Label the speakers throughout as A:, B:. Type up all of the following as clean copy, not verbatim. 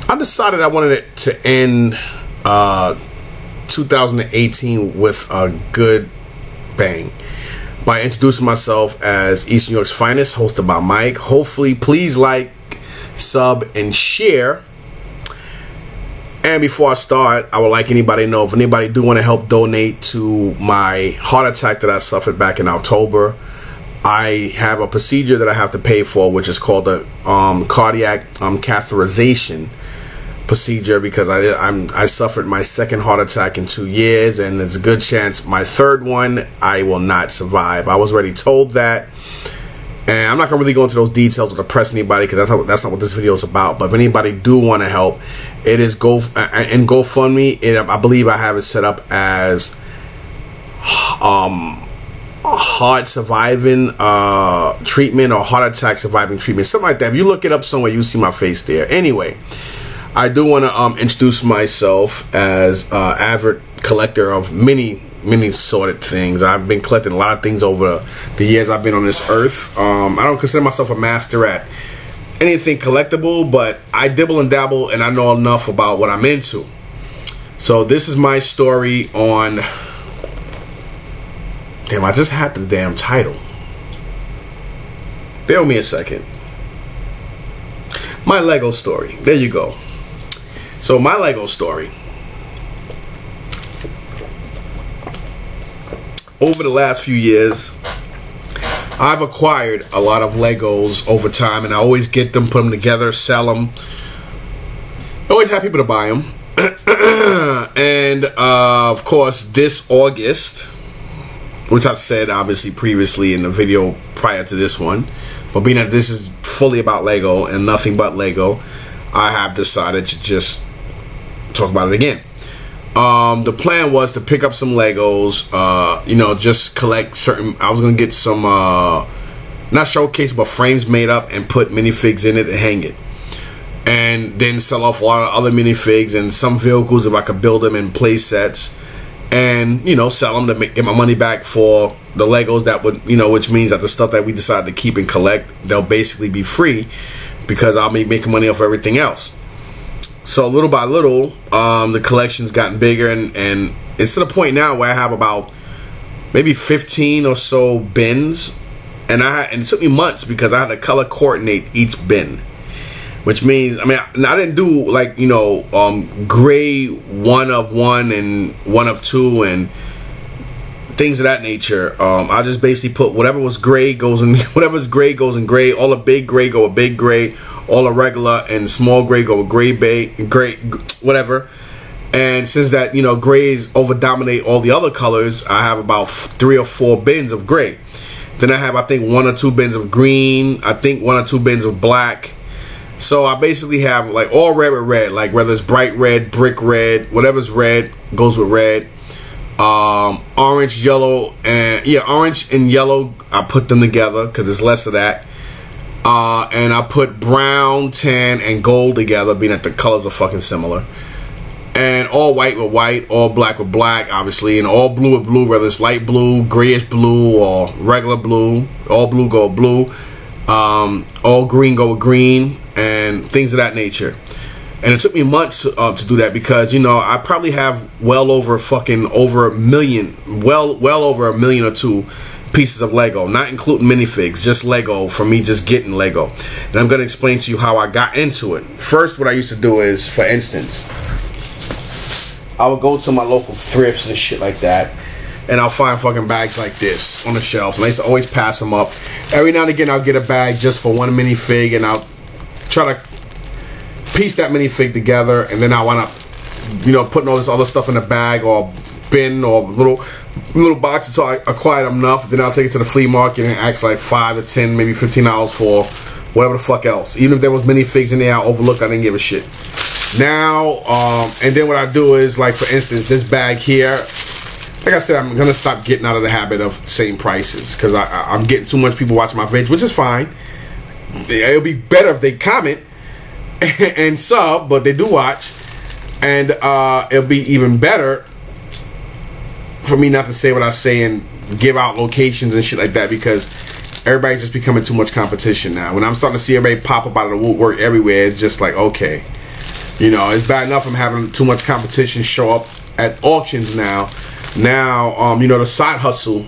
A: I decided I wanted it to end 2018 with a good bang by introducing myself as Eastern New York's finest, hosted by Mike. Hopefully, please like, sub, and share. And before I start, I would like anybody to know if anybody do want to help donate to my heart attack that I suffered back in October. I have a procedure that I have to pay for, which is called the cardiac catheterization procedure, because I suffered my second heart attack in 2 years, and there's a good chance my third one I will not survive. I was already told that, and I'm not gonna really go into those details to oppress anybody, because that's not what this video is about. But if anybody do want to help, it is GoFundMe. I believe I have it set up as heart surviving treatment, or heart attack surviving treatment, something like that. If you look it up somewhere, you see my face there. Anyway, I do want to introduce myself as avid collector of many sorted things. I've been collecting a lot of things over the years I've been on this earth. I don't consider myself a master at anything collectible, but I dibble and dabble, and I know enough about what I'm into. So this is my story on... Damn, I just had the damn title. Bear with me a second. My Lego story. There you go. So my Lego story. Over the last few years, I've acquired a lot of Legos over time, and I always get them, put them together, sell them. I always have people to buy them. And of course, this August, which I've said obviously previously in the video prior to this one, but being that this is fully about Lego and nothing but Lego, I have decided to just talk about it again. The plan was to pick up some Legos, you know, just collect certain... I was going to get some, not showcase, but frames made up and put minifigs in it and hang it. And then sell off a lot of other minifigs and some vehicles if I could build them in play sets. And, you know, sell them to get my money back for the Legos that would, you know, which means that the stuff that we decided to keep and collect, they'll basically be free, because I'll be making money off everything else. So little by little, the collection's gotten bigger, and it's to the point now where I have about maybe 15 or so bins, and it took me months because I had to color coordinate each bin. Which means, I mean, I didn't do like, you know, gray 1 of 1 and 1 of 2 and things of that nature. I just basically put whatever was gray goes in, whatever's gray goes in gray. All the big gray go with big gray. All the regular and small gray go with gray, whatever. And since that, you know, grays over dominate all the other colors, I have about 3 or 4 bins of gray. Then I have, I think, 1 or 2 bins of green. I think 1 or 2 bins of black. So I basically have like all red with red, like whether it's bright red, brick red, whatever's red goes with red. Orange, yellow, and yeah, orange and yellow, I put them together because there's less of that. And I put brown, tan, and gold together, being that the colors are fucking similar. And all white with white, all black with black, obviously, and all blue with blue, whether it's light blue, grayish blue, or regular blue. All blue go with blue. All green go with green, and things of that nature. And it took me months to do that, because, you know, I probably have well over a million, well over a million or 2 pieces of Lego, not including minifigs, just Lego, from me just getting Lego. And I'm going to explain to you how I got into it. First, what I used to do is, for instance, I would go to my local thrifts and shit like that, and I'll find fucking bags like this on the shelves, and I used to always pass them up. Every now and again, I'll get a bag just for 1 minifig, and I'll try to piece that minifig together, and then I wind up, you know, putting all this other stuff in a bag or bin or little box until I acquired enough. Then I'll take it to the flea market and ask like $5 to $10, maybe $15 for whatever the fuck else. Even if there was minifigs in there, I overlooked. I didn't give a shit. Now, and then what I do is, like, for instance, this bag here. Like I said, I'm gonna stop getting out of the habit of saying prices, because I'm getting too much people watching my videos, which is fine. It'll be better if they comment and sub, but they do watch, and it'll be even better for me not to say what I say and give out locations and shit like that, because everybody's just becoming too much competition now. When I'm starting to see everybody pop up out of the woodwork everywhere, it's just like, okay. You know, it's bad enough I'm having too much competition show up at auctions now. Now, you know, the side hustle,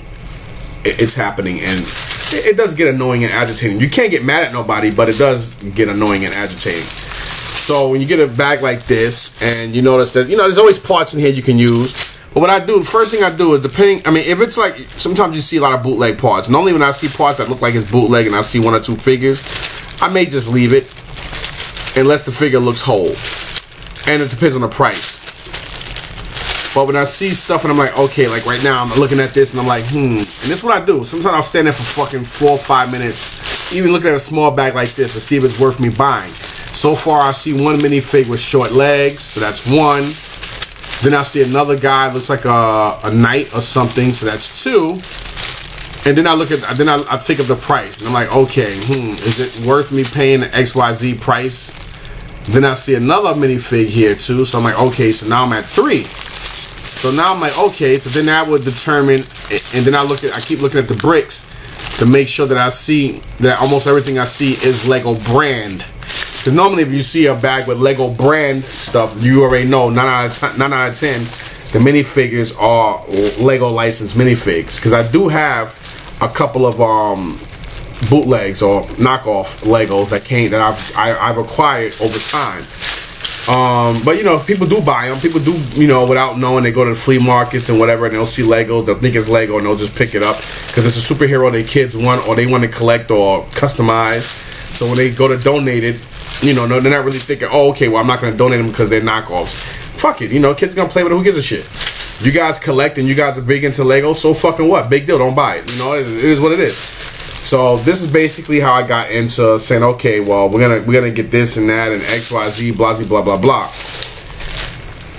A: it's happening, and it does get annoying and agitating. You can't get mad at nobody, but it does get annoying and agitating. So when you get a bag like this, and you notice that, you know, there's always parts in here you can use. But what I do, the first thing I do is, depending, I mean, if it's like, sometimes you see a lot of bootleg parts. Normally when I see parts that look like it's bootleg and I see 1 or 2 figures, I may just leave it unless the figure looks whole. And it depends on the price. But when I see stuff and I'm like, okay, like right now I'm looking at this and I'm like, And this is what I do. Sometimes I'll stand there for fucking 4 or 5 minutes, even looking at a small bag like this to see if it's worth me buying. So far I see 1 minifig with short legs, so that's 1. Then I see another guy, looks like a knight or something, so that's 2. And then I look at, then I think of the price, and I'm like, okay, is it worth me paying the XYZ price? Then I see another minifig here too, so I'm like, okay, so now I'm at 3. So now I'm like, okay, so then that would determine, and then I keep looking at the bricks to make sure that I see that almost everything I see is Lego brand. Because normally if you see a bag with Lego brand stuff, you already know 9 out of 10, the minifigures are Lego licensed minifigs. Because I do have a couple of bootlegs or knockoff Legos that I've acquired over time. But you know, people do buy them. People do, you know, without knowing, they go to the flea markets and whatever, and they'll see Legos, they'll think it's Lego, and they'll just pick it up because it's a superhero their kids want, or they want to collect or customize. So when they go to donate it, you know, they're not really thinking, oh, okay, well, I'm not going to donate them because they're knockoffs. Fuck it, you know, kids gonna play with it. Who gives a shit? You guys collect and you guys are big into Lego, so fucking what? Big deal, don't buy it. You know, it is what it is. So this is basically how I got into saying, okay, well, we're gonna get this and that and XYZ, blah blah blah blah.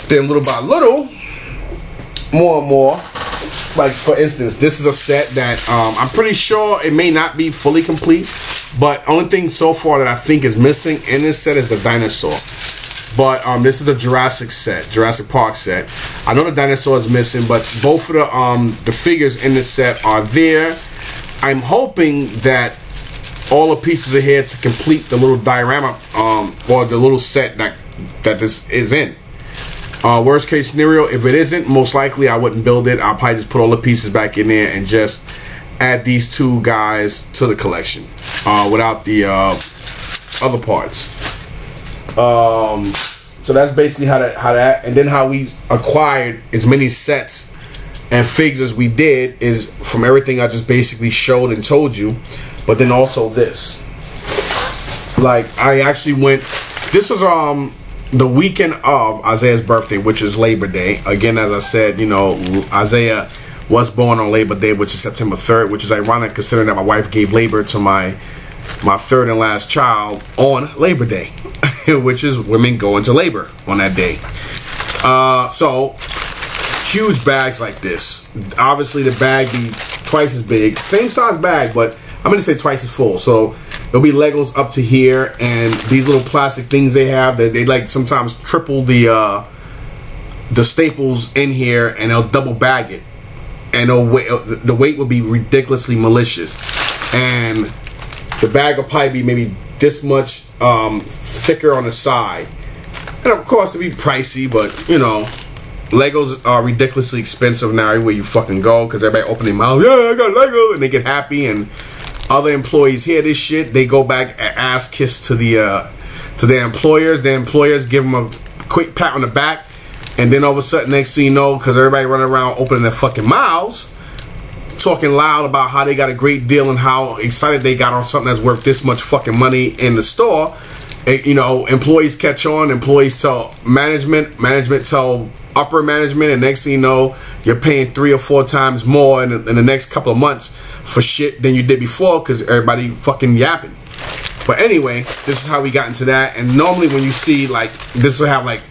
A: Then little by little, more and more. Like for instance, this is a set that I'm pretty sure it may not be fully complete, but only thing so far that I think is missing in this set is the dinosaur. But this is the Jurassic Park set. I know the dinosaur is missing, but both of the figures in this set are there. I'm hoping that all the pieces are here to complete the little diorama or the little set that this is in. Worst case scenario, if it isn't, most likely I wouldn't build it. I'll probably just put all the pieces back in there and just add these 2 guys to the collection without the other parts. So that's basically how that, and then how we acquired as many sets and figs as we did is from everything I just basically showed and told you. But then also this, like I actually went, this was the weekend of Isaiah's birthday, which is Labor Day. Again, as I said, you know, Isaiah was born on Labor Day, which is September 3rd, which is ironic considering that my wife gave labor to my 3rd and last child on Labor Day, which is women go into labor on that day. So huge bags like this. Obviously the bag be twice as big, same size bag, but I'm gonna say twice as full. So there'll be Legos up to here, and these little plastic things they have that they like sometimes triple the staples in here, and they'll double bag it, and the weight will be ridiculously malicious, and the bag will probably be maybe this much thicker on the side, and of course it'll be pricey, but you know, Legos are ridiculously expensive now everywhere you fucking go, because everybody open their mouth, yeah, I got Lego, and they get happy, and other employees hear this shit, they go back and ass kiss to their employers. The employers give them a quick pat on the back, and then all of a sudden, next thing you know, because everybody running around opening their fucking mouths, talking loud about how they got a great deal and how excited they got on something that's worth this much fucking money in the store. And, you know, employees catch on, employees tell management, management tell upper management, and next thing you know, you're paying 3 or 4 times more in the next couple of months for shit than you did before, because everybody fucking yapping. But anyway, this is how we got into that. And normally when you see, like, this will have like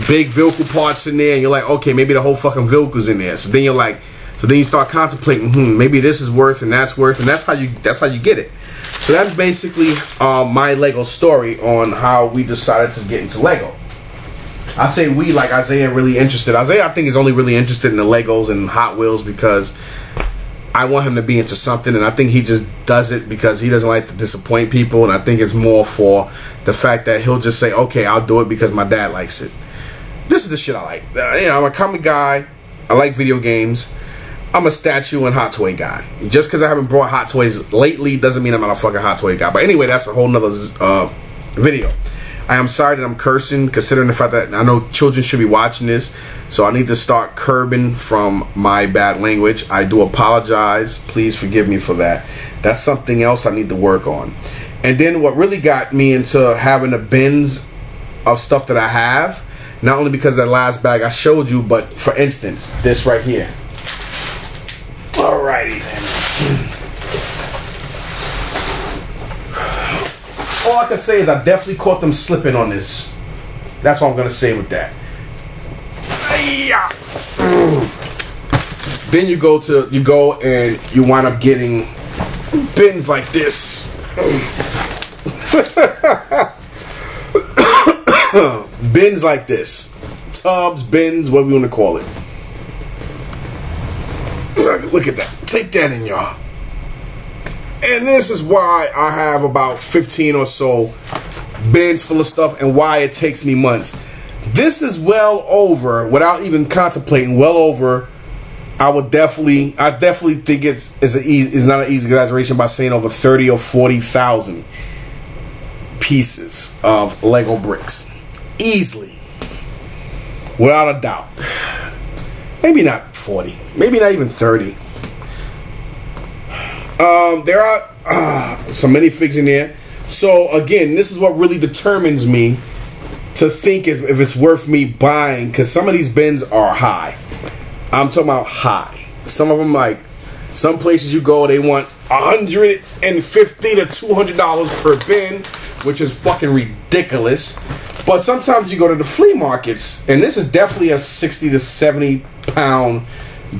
A: big vehicle parts in there, and you're like, okay, maybe the whole fucking vehicle's in there. So then you're like, so then you start contemplating, maybe this is worth and that's worth, and that's how you get it. So that's basically my Lego story on how we decided to get into Lego. I say we, like Isaiah really interested. Isaiah, I think, is only really interested in the Legos and Hot Wheels because I want him to be into something, and I think he just does it because he doesn't like to disappoint people, and I think it's more for the fact that he'll just say, okay, I'll do it because my dad likes it. This is the shit I like. I'm a comic guy. I like video games. I'm a statue and Hot Toy guy. Just because I haven't brought Hot Toys lately doesn't mean I'm not a fucking Hot Toy guy. But anyway, that's a whole nother video. I am sorry that I'm cursing, considering the fact that I know children should be watching this, so I need to start curbing from my bad language. I do apologize. Please forgive me for that. That's something else I need to work on. And then what really got me into having a bins of stuff that I have, not only because of that last bag I showed you, but for instance, this right here. Alrighty then. All I can say is I definitely caught them slipping on this. That's what I'm gonna say with that. Then you go and you wind up getting bins like this. Bins like this. Tubs, bins, whatever you want to call it. Look at that. Take that in, y'all. And this is why I have about 15 or so bins full of stuff, and why it takes me months. This is well over, without even contemplating, well over. I definitely think it's not an easy exaggeration by saying over 30 or 40,000 pieces of Lego bricks, easily, without a doubt. Maybe not 40, maybe not even 30. There are some minifigs in there. So again, this is what really determines me to think if it's worth me buying, because some of these bins are high. I'm talking about high. Some of them, like, some places you go, they want $150 to $200 per bin, which is fucking ridiculous. But sometimes you go to the flea markets, and this is definitely a 60 to 70 pound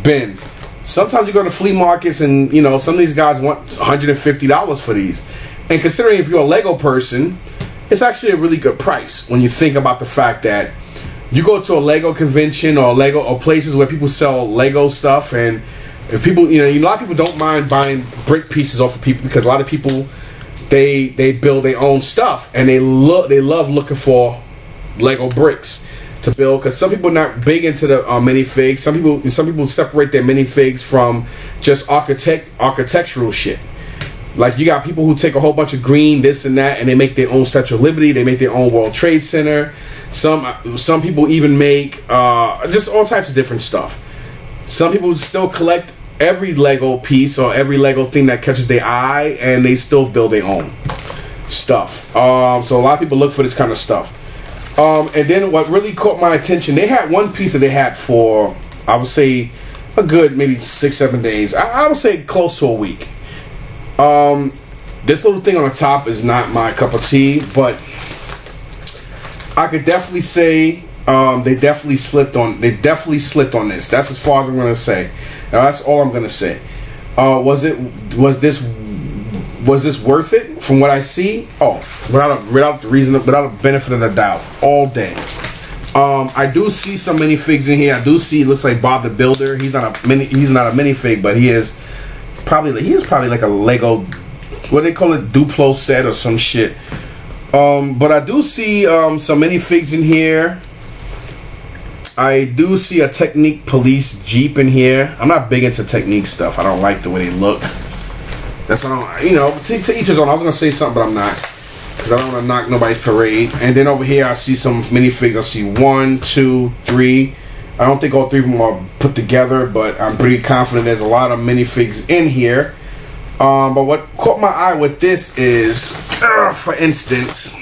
A: bin. Sometimes you go to flea markets and, you know, some of these guys want $150 for these. And considering if you're a Lego person, it's actually a really good price when you think about the fact that you go to a Lego convention or places where people sell Lego stuff, and if people, you know, a lot of people don't mind buying brick pieces off of people, because a lot of people, they build their own stuff, and they love looking for Lego bricks to build, because some people are not big into the minifigs. Some people separate their minifigs from just architectural shit. Like, you got people who take a whole bunch of green, this and that, and they make their own Statue of Liberty. They make their own World Trade Center. Some people even make just all types of different stuff. Some people still collect every Lego piece or every Lego thing that catches their eye, and they still build their own stuff. So a lot of people look for this kind of stuff. And then what really caught my attention, they had one piece that they had for, I would say, a good maybe 6-7 days. I would say close to a week. This little thing on the top is not my cup of tea, but I could definitely say they definitely slipped on this. That's as far as I'm gonna say. Now, that's all I'm gonna say. Was this worth it from what I see? Oh, without a benefit of the doubt, all day. I do see some minifigs in here. I do see, it looks like Bob the Builder. He's not a minifig, but he is probably like a Lego, what do they call it, Duplo set or some shit. But I do see some minifigs in here. I do see a Technique Police Jeep in here. I'm not big into Technique stuff. I don't like the way they look. That's what you know, to each his own. I was gonna say something, but I'm not, because I don't want to knock nobody's parade. And then over here I see some minifigs. I see 1, 2, 3. I don't think all 3 of them are put together, but I'm pretty confident there's a lot of minifigs in here. But what caught my eye with this is, for instance,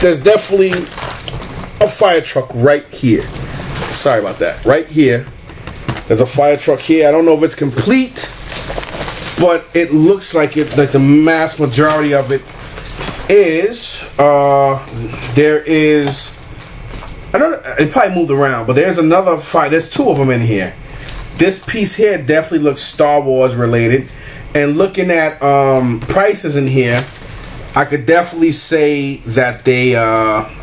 A: there's definitely a fire truck right here. Sorry about that. Right here, there's a fire truck here. I don't know if it's complete, but it looks like it. Like the mass majority of it is. There is. I don't. It probably moved around, but there's another fire. There's 2 of them in here. This piece here definitely looks Star Wars related, and looking at prices in here, I could definitely say that they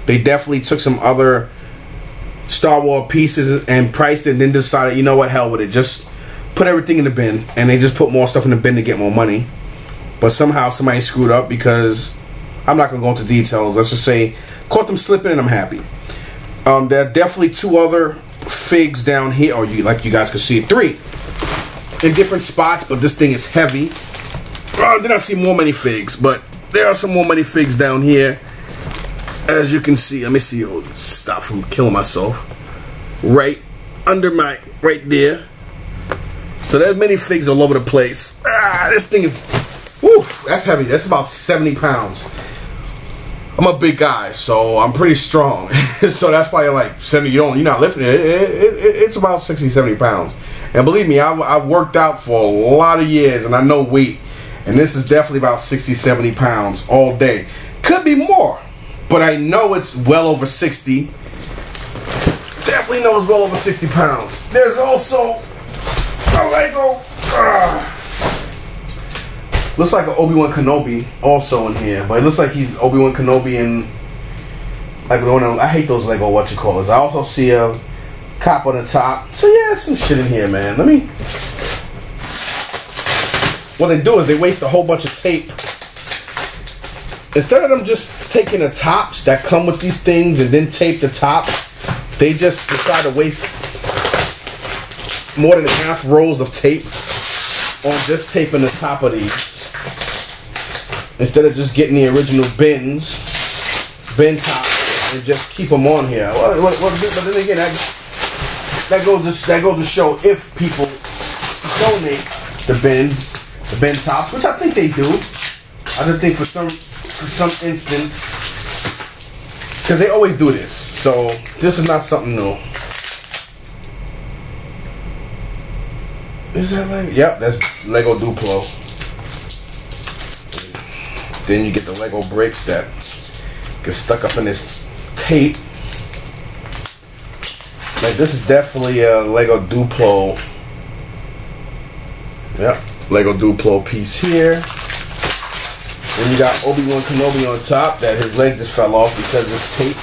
A: definitely took some other Star Wars pieces and priced it, and then decided, you know what, hell with it, just put everything in the bin. And they just put more stuff in the bin to get more money. But somehow somebody screwed up, because I'm not gonna go into details. Let's just say caught them slipping, and I'm happy. There are definitely 2 other figs down here, or like you guys can see, 3 in different spots, but this thing is heavy. Then I see more minifigs, but there are some more minifigs down here. As you can see, let me see. Oh, stop from killing myself. Right under right there. So there's minifigs all over the place. This thing is, whew, that's heavy. That's about 70 pounds. I'm a big guy, so I'm pretty strong. So that's why you're like 70. You're not lifting it. It's about 60, 70 pounds. And believe me, I worked out for a lot of years, and I know weight. And this is definitely about 60, 70 pounds all day. Could be more, but I know it's well over 60. Definitely know it's well over 60 pounds. There's also a Lego. Looks like an Obi-Wan Kenobi also in here, but it looks like he's Obi-Wan Kenobi in, like, I hate those Lego I also see a cop on the top. So yeah, some shit in here, man. What they do is they waste a whole bunch of tape. Instead of them just taking the tops that come with these things and then tape the top, they just decide to waste more than half rows of tape on just taping the top of these. Instead of just getting the original bin tops and just keep them on here. But then again, that goes to show if people donate the bin tops, which I think they do. I just think for some instance, because they always do this, so this is not something new. Is that Lego? Yep, that's Lego Duplo. Then you get the Lego bricks that get stuck up in this tape. Like, this is definitely a Lego Duplo. Yep, Lego Duplo piece here. Then you got Obi-Wan Kenobi on top that his leg just fell off because of this tape.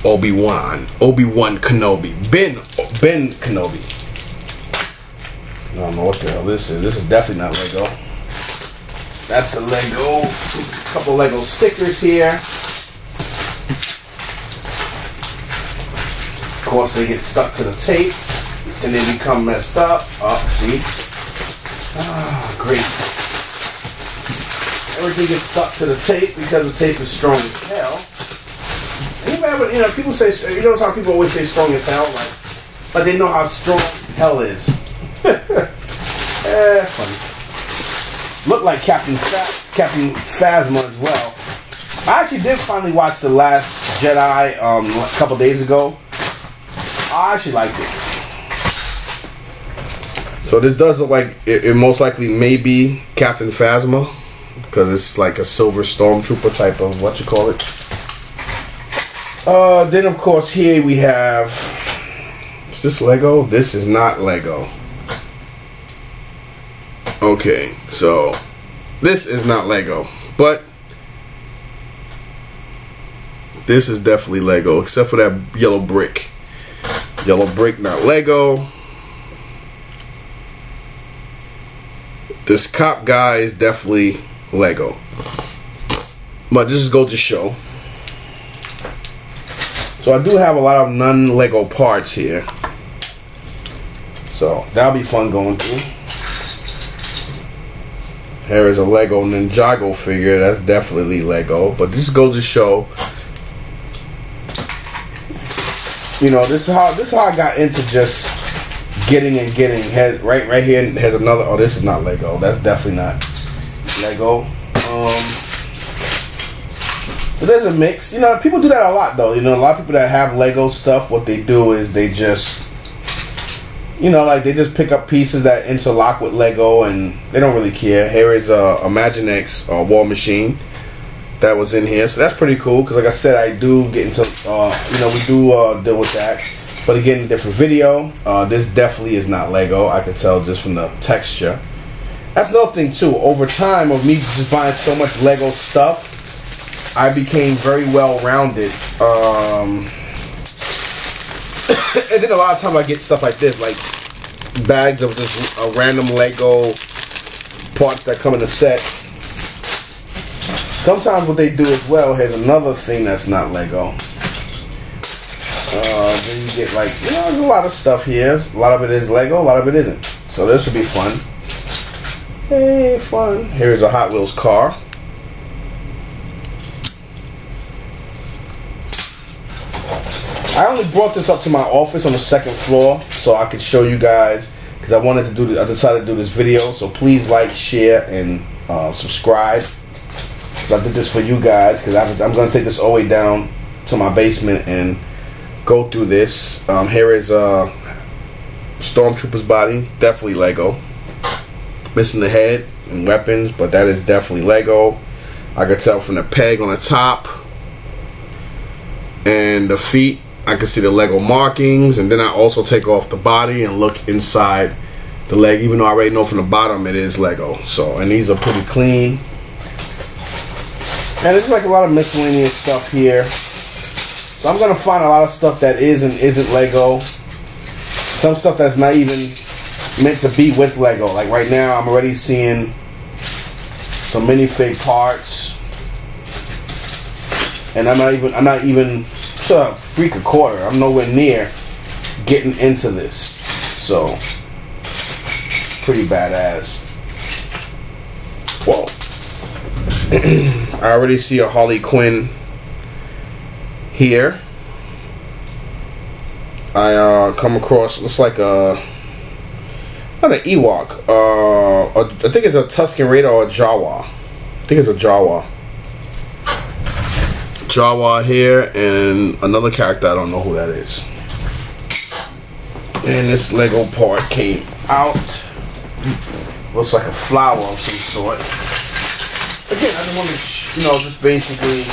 A: Obi-Wan Kenobi. Ben Kenobi. I don't know what the hell this is. This is definitely not Lego. That's a Lego. A couple Lego stickers here. Of course, they get stuck to the tape and they become messed up. Oh, see? Great. Everything gets stuck to the tape because the tape is strong as hell. You know, people say, you know how people always say strong as hell, like they know how strong hell is. Funny. Look like Captain Phasma as well. I actually did finally watch The Last Jedi a couple days ago. I actually liked it. So this does look like it most likely may be Captain Phasma, because it's like a silver stormtrooper type of what you call it. Then of course here we have, is this Lego? This is not Lego. Okay, so this is not Lego, but this is definitely Lego, except for that yellow brick. Yellow brick, not Lego. This cop guy is definitely Lego. But this is go to show. So I do have a lot of non-Lego parts here. So that'll be fun going through. Here is a Lego Ninjago figure. That's definitely Lego. But this goes to show, you know, this is how I got into just getting. Right here has another. Oh, this is not Lego. That's definitely not Lego. So there's a mix. You know, people do that a lot though. You know, a lot of people that have Lego stuff, what they do is they just, you know, like they just pick up pieces that interlock with Lego and they don't really care. Here is a Imaginext War Machine that was in here. So that's pretty cool because like I said, I do get into, you know, we do deal with that. But again, different video. This definitely is not Lego. I can tell just from the texture. That's another thing too. Over time of me just buying so much Lego stuff, I became very well rounded. And then a lot of times I get stuff like this, like bags of just random Lego parts that come in a set. Sometimes what they do as well, here's another thing that's not Lego. Then you get like, you know, there's a lot of stuff here. A lot of it is Lego, a lot of it isn't. So this will be fun. Hey, fun. Here's a Hot Wheels car. I only brought this up to my office on the second floor so I could show you guys, because I wanted to do this, I decided to do this video. So please like, share, and subscribe. I did this for you guys because I'm going to take this all the way down to my basement and go through this. Here is Stormtrooper's body, definitely Lego. Missing the head and weapons, but that is definitely Lego. I could tell from the peg on the top and the feet. I can see the Lego markings, and then I also take off the body and look inside the leg, even though I already know from the bottom it is Lego. So, and these are pretty clean. And there's like a lot of miscellaneous stuff here. So I'm gonna find a lot of stuff that is and isn't Lego. Some stuff that's not even meant to be with Lego. Like right now, I'm already seeing some minifig parts, and I'm not even to a freak a quarter. I'm nowhere near getting into this. So pretty badass. Whoa. I already see a Harley Quinn here. I come across, looks like a, not an Ewok, I think it's a Tusken Raider or a Jawa. I think it's a Jawa. Jawa here, and another character, I don't know who that is. And this Lego part came out. Looks like a flower of some sort. Again, I just want to, you know, just basically.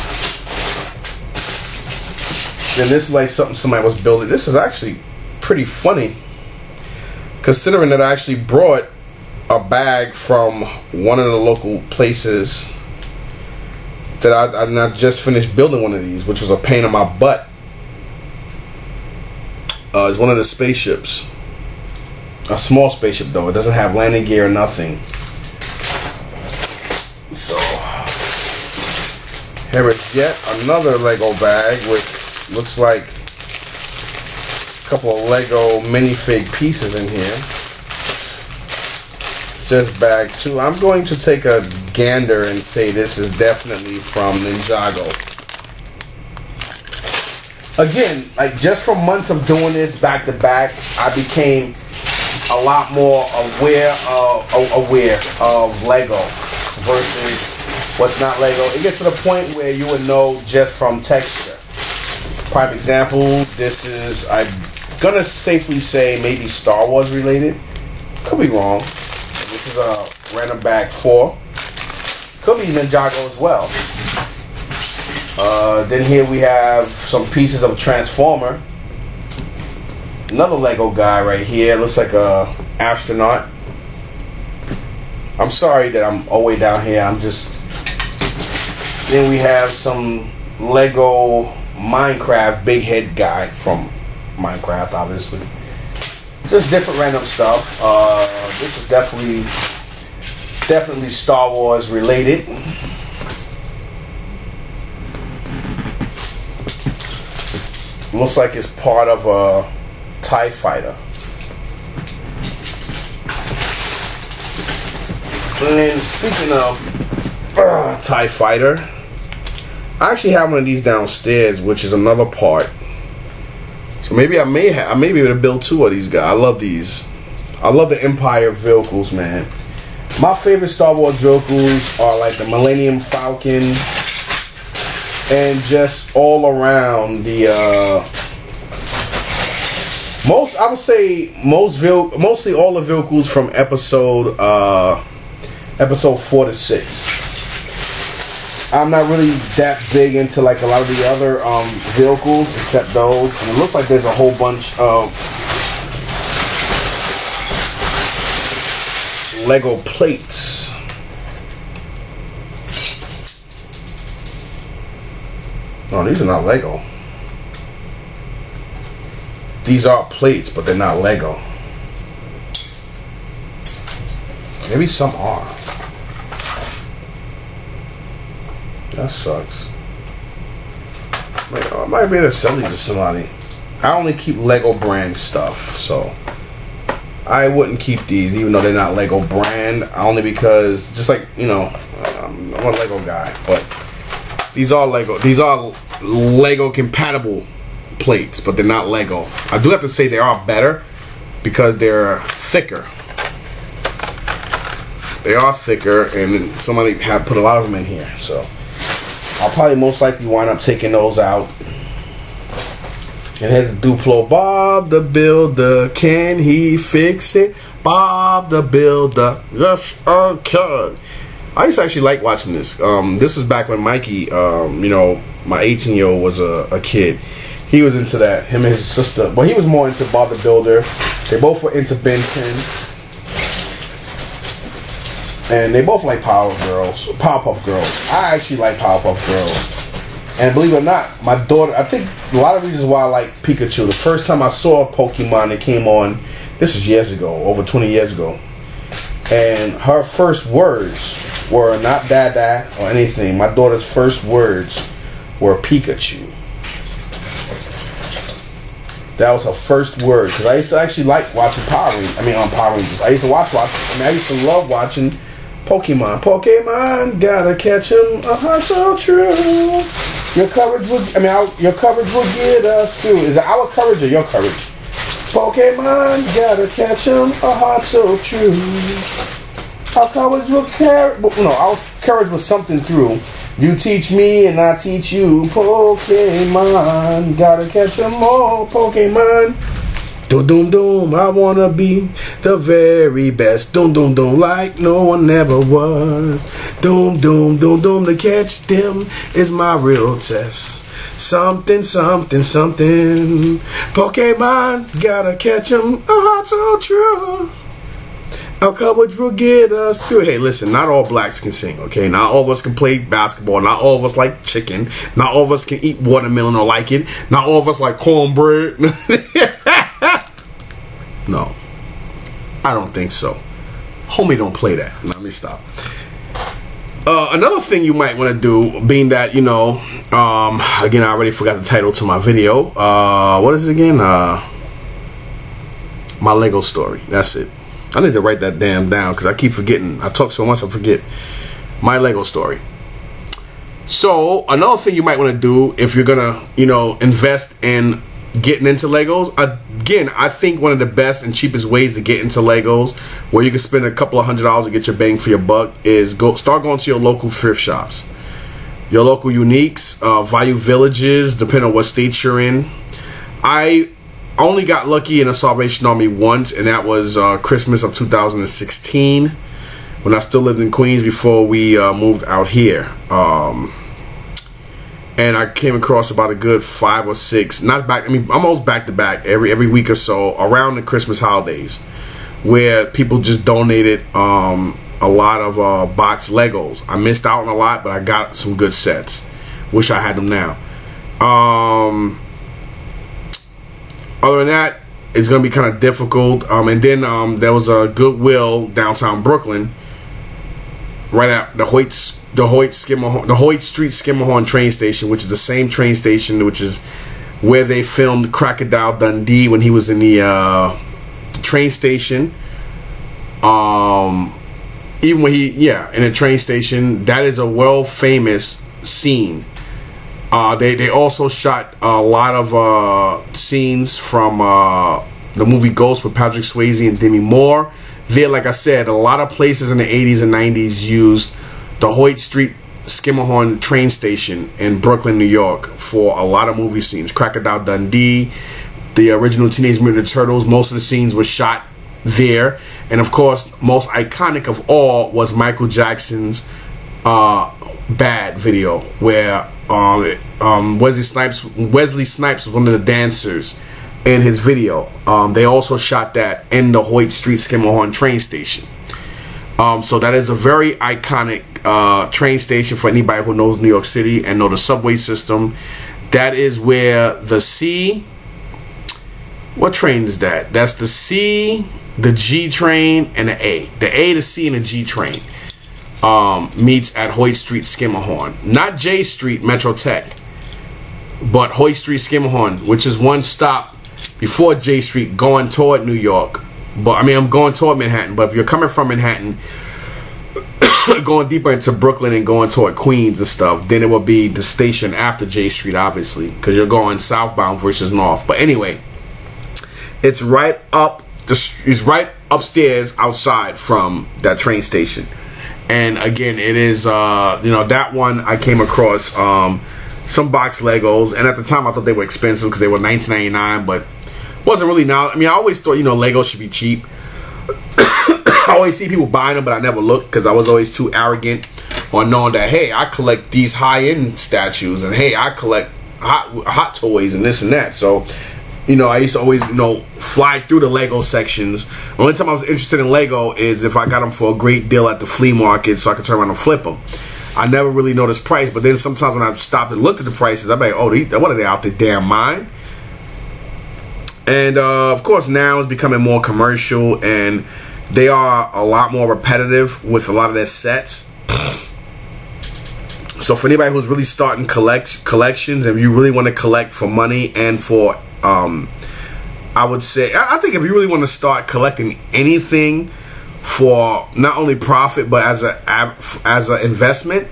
A: And this is like something somebody was building. This is actually pretty funny, considering that I actually brought a bag from one of the local places that I just finished building one of these, which was a pain in my butt. It's one of the spaceships. A small spaceship though. It doesn't have landing gear or nothing. So here is yet another Lego bag with looks like a couple of Lego minifig pieces in here. It says bag 2. I'm going to take a gander and say this is definitely from Ninjago. Again, like just from months of doing this back to back, I became a lot more aware of Lego versus what's not Lego. It gets to the point where you would know just from texture. Prime example, this is, I'm gonna safely say maybe Star Wars related. Could be wrong. This is a random bag 4. Could be Ninjago as well. Then here we have some pieces of Transformer. Another Lego guy right here. Looks like a astronaut. I'm sorry that I'm all the way down here. I'm just. Then we have some Lego Minecraft big head guy from Minecraft, obviously. Just different random stuff. This is definitely Star Wars related. Looks like it's part of a TIE fighter. And speaking of TIE fighter, I actually have one of these downstairs, which is another part. So maybe I may be able to build 2 of these guys. I love these. I love the Empire vehicles, man. My favorite Star Wars vehicles are like the Millennium Falcon, and just all around the I would say mostly all the vehicles from episode 4 to 6. I'm not really that big into like a lot of the other vehicles except those. And it looks like there's a whole bunch of Lego plates. No, these are not Lego. These are plates, but they're not Lego. Maybe some are. That sucks. I might be able to sell these to somebody. I only keep Lego brand stuff, so I wouldn't keep these, even though they're not Lego brand. Only because, just like, you know, I'm a Lego guy, but these are Lego. These are Lego compatible plates, but they're not Lego. I do have to say they are better because they're thicker. They are thicker, and somebody have put a lot of them in here, so I'll probably most likely wind up taking those out. It has a Duplo. Bob the Builder, can he fix it? Bob the Builder, yes I can. I used to actually like watching this. This was back when Mikey, you know, my 18-year-old was a kid. He was into that. Him and his sister. Well, he was more into Bob the Builder. They both were into Ben 10. And they both like Powerpuff Girls. I actually like Powerpuff Girls. And believe it or not, my daughter, I think a lot of reasons why I like Pikachu. The first time I saw Pokemon, it came on, this is years ago, over 20 years ago. And her first words were not Dada or anything. My daughter's first words were Pikachu. That was her first word. Because I used to actually like watching Power Rangers. I used to watch. I used to love watching Pokemon. Pokemon, gotta catch 'em. So true. Your courage will. Your courage will get us through. Is it our courage or your courage? Pokemon, gotta catch 'em. A heart so true. Our courage will carry. No, our courage was something through. You teach me and I teach you. Pokemon, gotta catch 'em all. Pokemon. Doom doom doom, I wanna be the very best. Doom doom doom, like no one ever was. Doom doom doom doom, to catch them is my real test. Something something something. Pokemon, gotta catch 'em. A heart so true. Our coverage will get us through. Hey, listen, not all blacks can sing, okay? Not all of us can play basketball. Not all of us like chicken. Not all of us can eat watermelon or like it. Not all of us like cornbread. No, I don't think so. Homie, don't play that. Let me stop. Another thing you might want to do, being that, you know, again, I already forgot the title to my video. What is it again? My Lego story. That's it. I need to write that damn down because I keep forgetting. I talk so much I forget. My Lego story. So another thing you might want to do if you're gonna, you know, invest in getting into Legos. Again, I think one of the best and cheapest ways to get into Legos, where you can spend a couple of $100s to get your bang for your buck, is start going to your local thrift shops, your local Uniques, Value Villages, depending on what state you're in. I only got lucky in a Salvation Army once, and that was Christmas of 2016 when I still lived in Queens before we moved out here. And I came across about a good 5 or 6, not back, almost back to back every week or so around the Christmas holidays, where people just donated a lot of boxed Legos. I missed out on a lot, but I got some good sets. Wish I had them now. Other than that, it's gonna be kind of difficult. And then there was a Goodwill downtown Brooklyn, right at the Hoyt Street Skimmerhorn train station, which is the same train station which is where they filmed Crocodile Dundee when he was in the train station. Even when in a train station, that is a world famous scene. They also shot a lot of scenes from the movie Ghost with Patrick Swayze and Demi Moore. There, like I said, a lot of places in the 80s and 90s used the Hoyt Street Skimmerhorn train station in Brooklyn, New York for a lot of movie scenes. Crocodile Dundee, the original Teenage Mutant Ninja Turtles, most of the scenes were shot there. And of course, most iconic of all was Michael Jackson's Bad video, where Wesley Snipes was one of the dancers in his video. They also shot that in the Hoyt Street Skimmerhorn train station. So that is a very iconic train station for anybody who knows New York City and know the subway system. That is where the C, what train is that? That's the C, the G train, and the A. The A, the C, and the G train meets at Hoyt Street, Schermerhorn. Not J Street, Metro Tech, but Hoyt Street, Schermerhorn, which is one stop before J Street going toward New York. But I mean, I'm going toward Manhattan, but if you're coming from Manhattan, going deeper into Brooklyn and going toward Queens and stuff, then it will be the station after J Street, obviously, because you're going southbound versus north. But anyway, it's right up it's right upstairs outside from that train station. And again, it is that one I came across some box Legos, and at the time I thought they were expensive because they were $19.99, but wasn't really. Now, I mean, I always thought Legos should be cheap. I always see people buying them, but I never looked because I was always too arrogant on knowing that, hey, I collect these high-end statues, and hey, I collect hot toys and this and that. So I used to always fly through the Lego sections. The only time I was interested in Lego is if I got them for a great deal at the flea market, so I could turn around and flip them. I never really noticed price, but then sometimes when I stopped and looked at the prices, I'm like, oh, what are they out their damn mind? And of course, now it's becoming more commercial, and they are a lot more repetitive with a lot of their sets. So for anybody who's really starting collections, and you really want to collect for money and for I would say, I think if you really want to start collecting anything for not only profit but as a investment,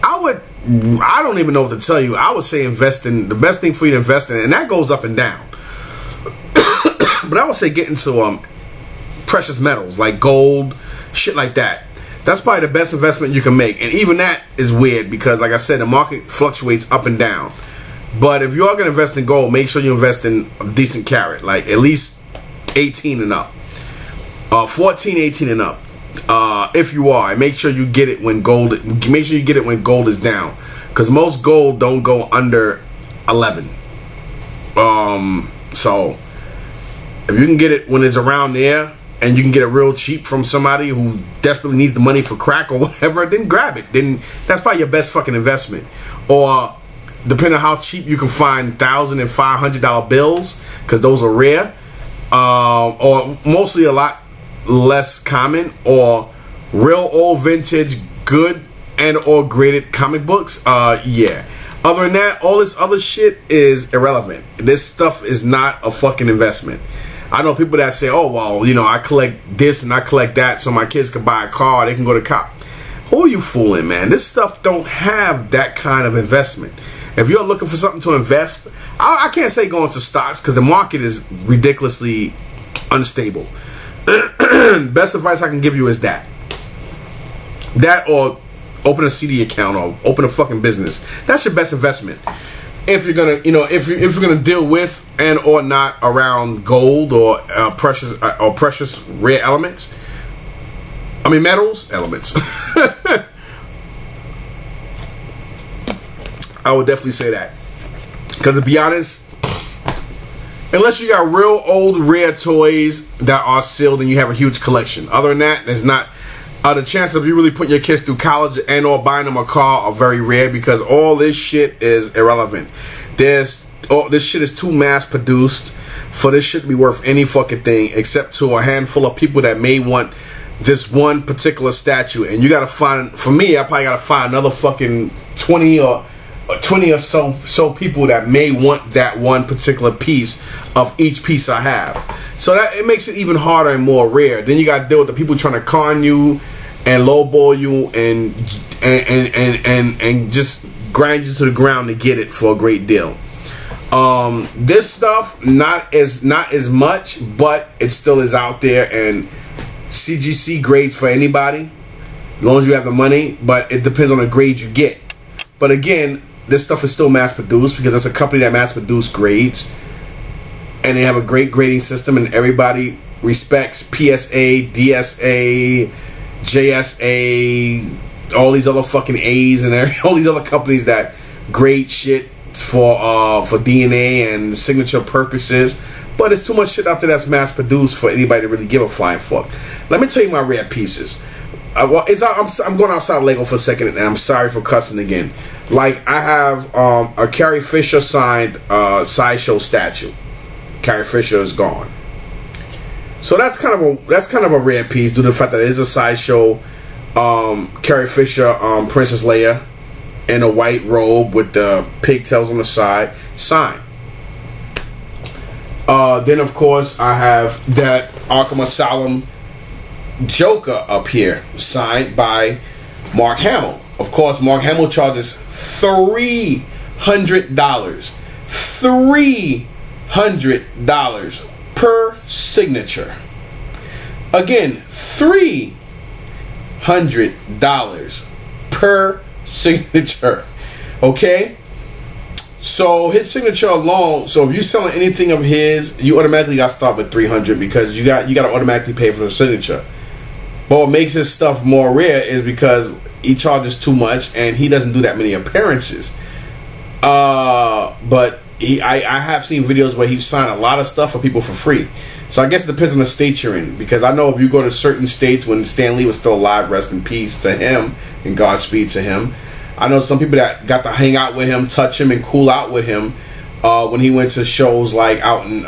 A: I don't even know what to tell you. I would say the best thing for you to invest in, and that goes up and down. But I would say get into precious metals like gold, shit like that. That's probably the best investment you can make. And even that is weird because, like I said, the market fluctuates up and down. But if you are going to invest in gold, make sure you invest in a decent carat, like at least 18 and up, 14, 18 and up. If you are, and make sure you get it when gold. Make sure you get it when gold is down, because most gold don't go under 11. So if you can get it when it's around there, and you can get it real cheap from somebody who desperately needs the money for crack or whatever, then grab it. Then that's probably your best fucking investment. Or depending on how cheap you can find $1,000 and $500 bills, because those are rare, or mostly a lot less common, or real old vintage good and or graded comic books. Yeah. Other than that, all this other shit is irrelevant. This stuff is not a fucking investment. I know people that say, oh, well, I collect this and I collect that so my kids can buy a car, they can go to college. Who are you fooling, man? This stuff don't have that kind of investment. If you're looking for something to invest, I can't say go into stocks because the market is ridiculously unstable. Best advice I can give you is that or open a CD account or open a fucking business. That's your best investment. If you're gonna, if you're gonna deal with and or not around gold or precious rare elements. I mean elements. I would definitely say that, because to be honest, unless you got real old rare toys that are sealed and you have a huge collection, other than that, there's not. The chances of you really putting your kids through college and or buying them a car are very rare, because all this shit is irrelevant. This shit is too mass produced for this shit to be worth any fucking thing, except to a handful of people that may want this one particular statue. And you gotta find, for me, I probably gotta find another fucking 20 or so people that may want that one particular piece of each piece I have. So that it makes it even harder and more rare. Then you gotta deal with the people trying to con you and lowball you and just grind you to the ground to get it for a great deal. This stuff not as much, but it still is out there, and CGC grades for anybody as long as you have the money, but it depends on the grade you get. But again, this stuff is still mass produced because it's a company that mass produced grades, and they have a great grading system, and everybody respects PSA, DSA, JSA, all these other fucking A's, and all these other companies that grade shit for DNA and signature purposes. But it's too much shit out there that's mass produced for anybody to really give a flying fuck. Let me tell you my rare pieces. well, I'm going outside Lego for a second, and I'm sorry for cussing again. Like, I have a Carrie Fisher signed Sideshow statue. Carrie Fisher is gone, so that's kind of a rare piece due to the fact that it is a Sideshow Carrie Fisher Princess Leia in a white robe with the pigtails on the side signed. Then of course I have that Arkham Asylum Joker up here, signed by Mark Hamill. Of course, Mark Hamill charges $300. $300 per signature. Again, $300 per signature. Okay? So his signature alone, so if you're selling anything of his, you automatically got to start with $300 because you got to automatically pay for the signature. But what makes his stuff more rare is because he charges too much and he doesn't do that many appearances. But I have seen videos where he's signed a lot of stuff for people for free. So I guess it depends on the state you're in, because I know if you go to certain states when Stan Lee was still alive, rest in peace to him and Godspeed to him. I know some people that got to hang out with him, touch him, and cool out with him when he went to shows like out in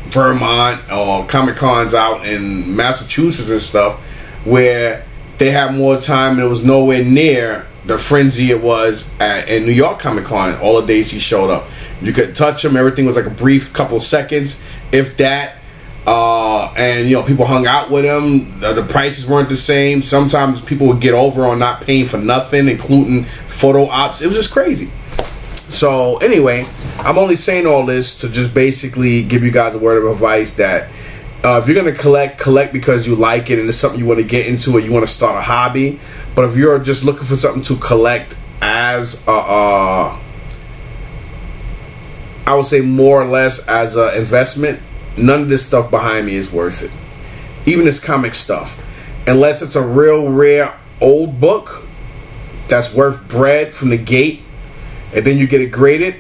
A: Vermont or Comic-Cons out in Massachusetts and stuff, where they had more time and it was nowhere near the frenzy it was in New York Comic-Con. All the days he showed up, you could touch him. Everything was like a brief couple of seconds, if that. And you know, people hung out with him. The prices weren't the same. Sometimes people would get over on not paying for nothing, including photo ops. It was just crazy. So anyway, I'm only saying all this to just basically give you guys a word of advice that if you're gonna collect because you like it and it's something you want to get into or you want to start a hobby. But if you're just looking for something to collect as I would say more or less as an investment, none of this stuff behind me is worth it. Even this comic stuff, unless it's a real rare old book that's worth bread from the gate, and then you get it graded.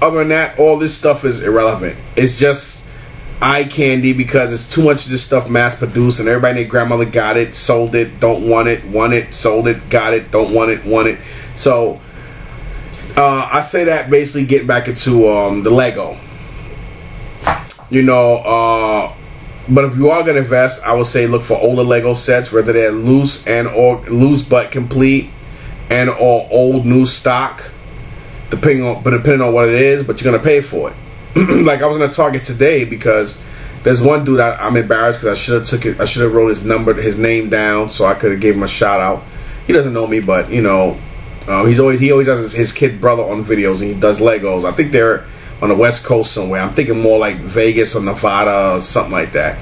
A: Other than that, all this stuff is irrelevant. It's just eye candy because it's too much of this stuff mass produced, and everybody and their grandmother got it, sold it, don't want it, sold it, got it, don't want it, want it. So I say that basically getting back into the Lego. You know, but if you are gonna invest, I would say look for older Lego sets, whether they're loose but complete, and or old new stock, depending on what it is. But you're gonna pay for it. Like I was in a Target today because there's one dude I'm embarrassed because I should have wrote his name down so I could have gave him a shout out. He doesn't know me, but you know, he always has his kid brother on videos, and he does Legos. I think they're on the West Coast somewhere. I'm thinking more like Vegas or Nevada or something like that.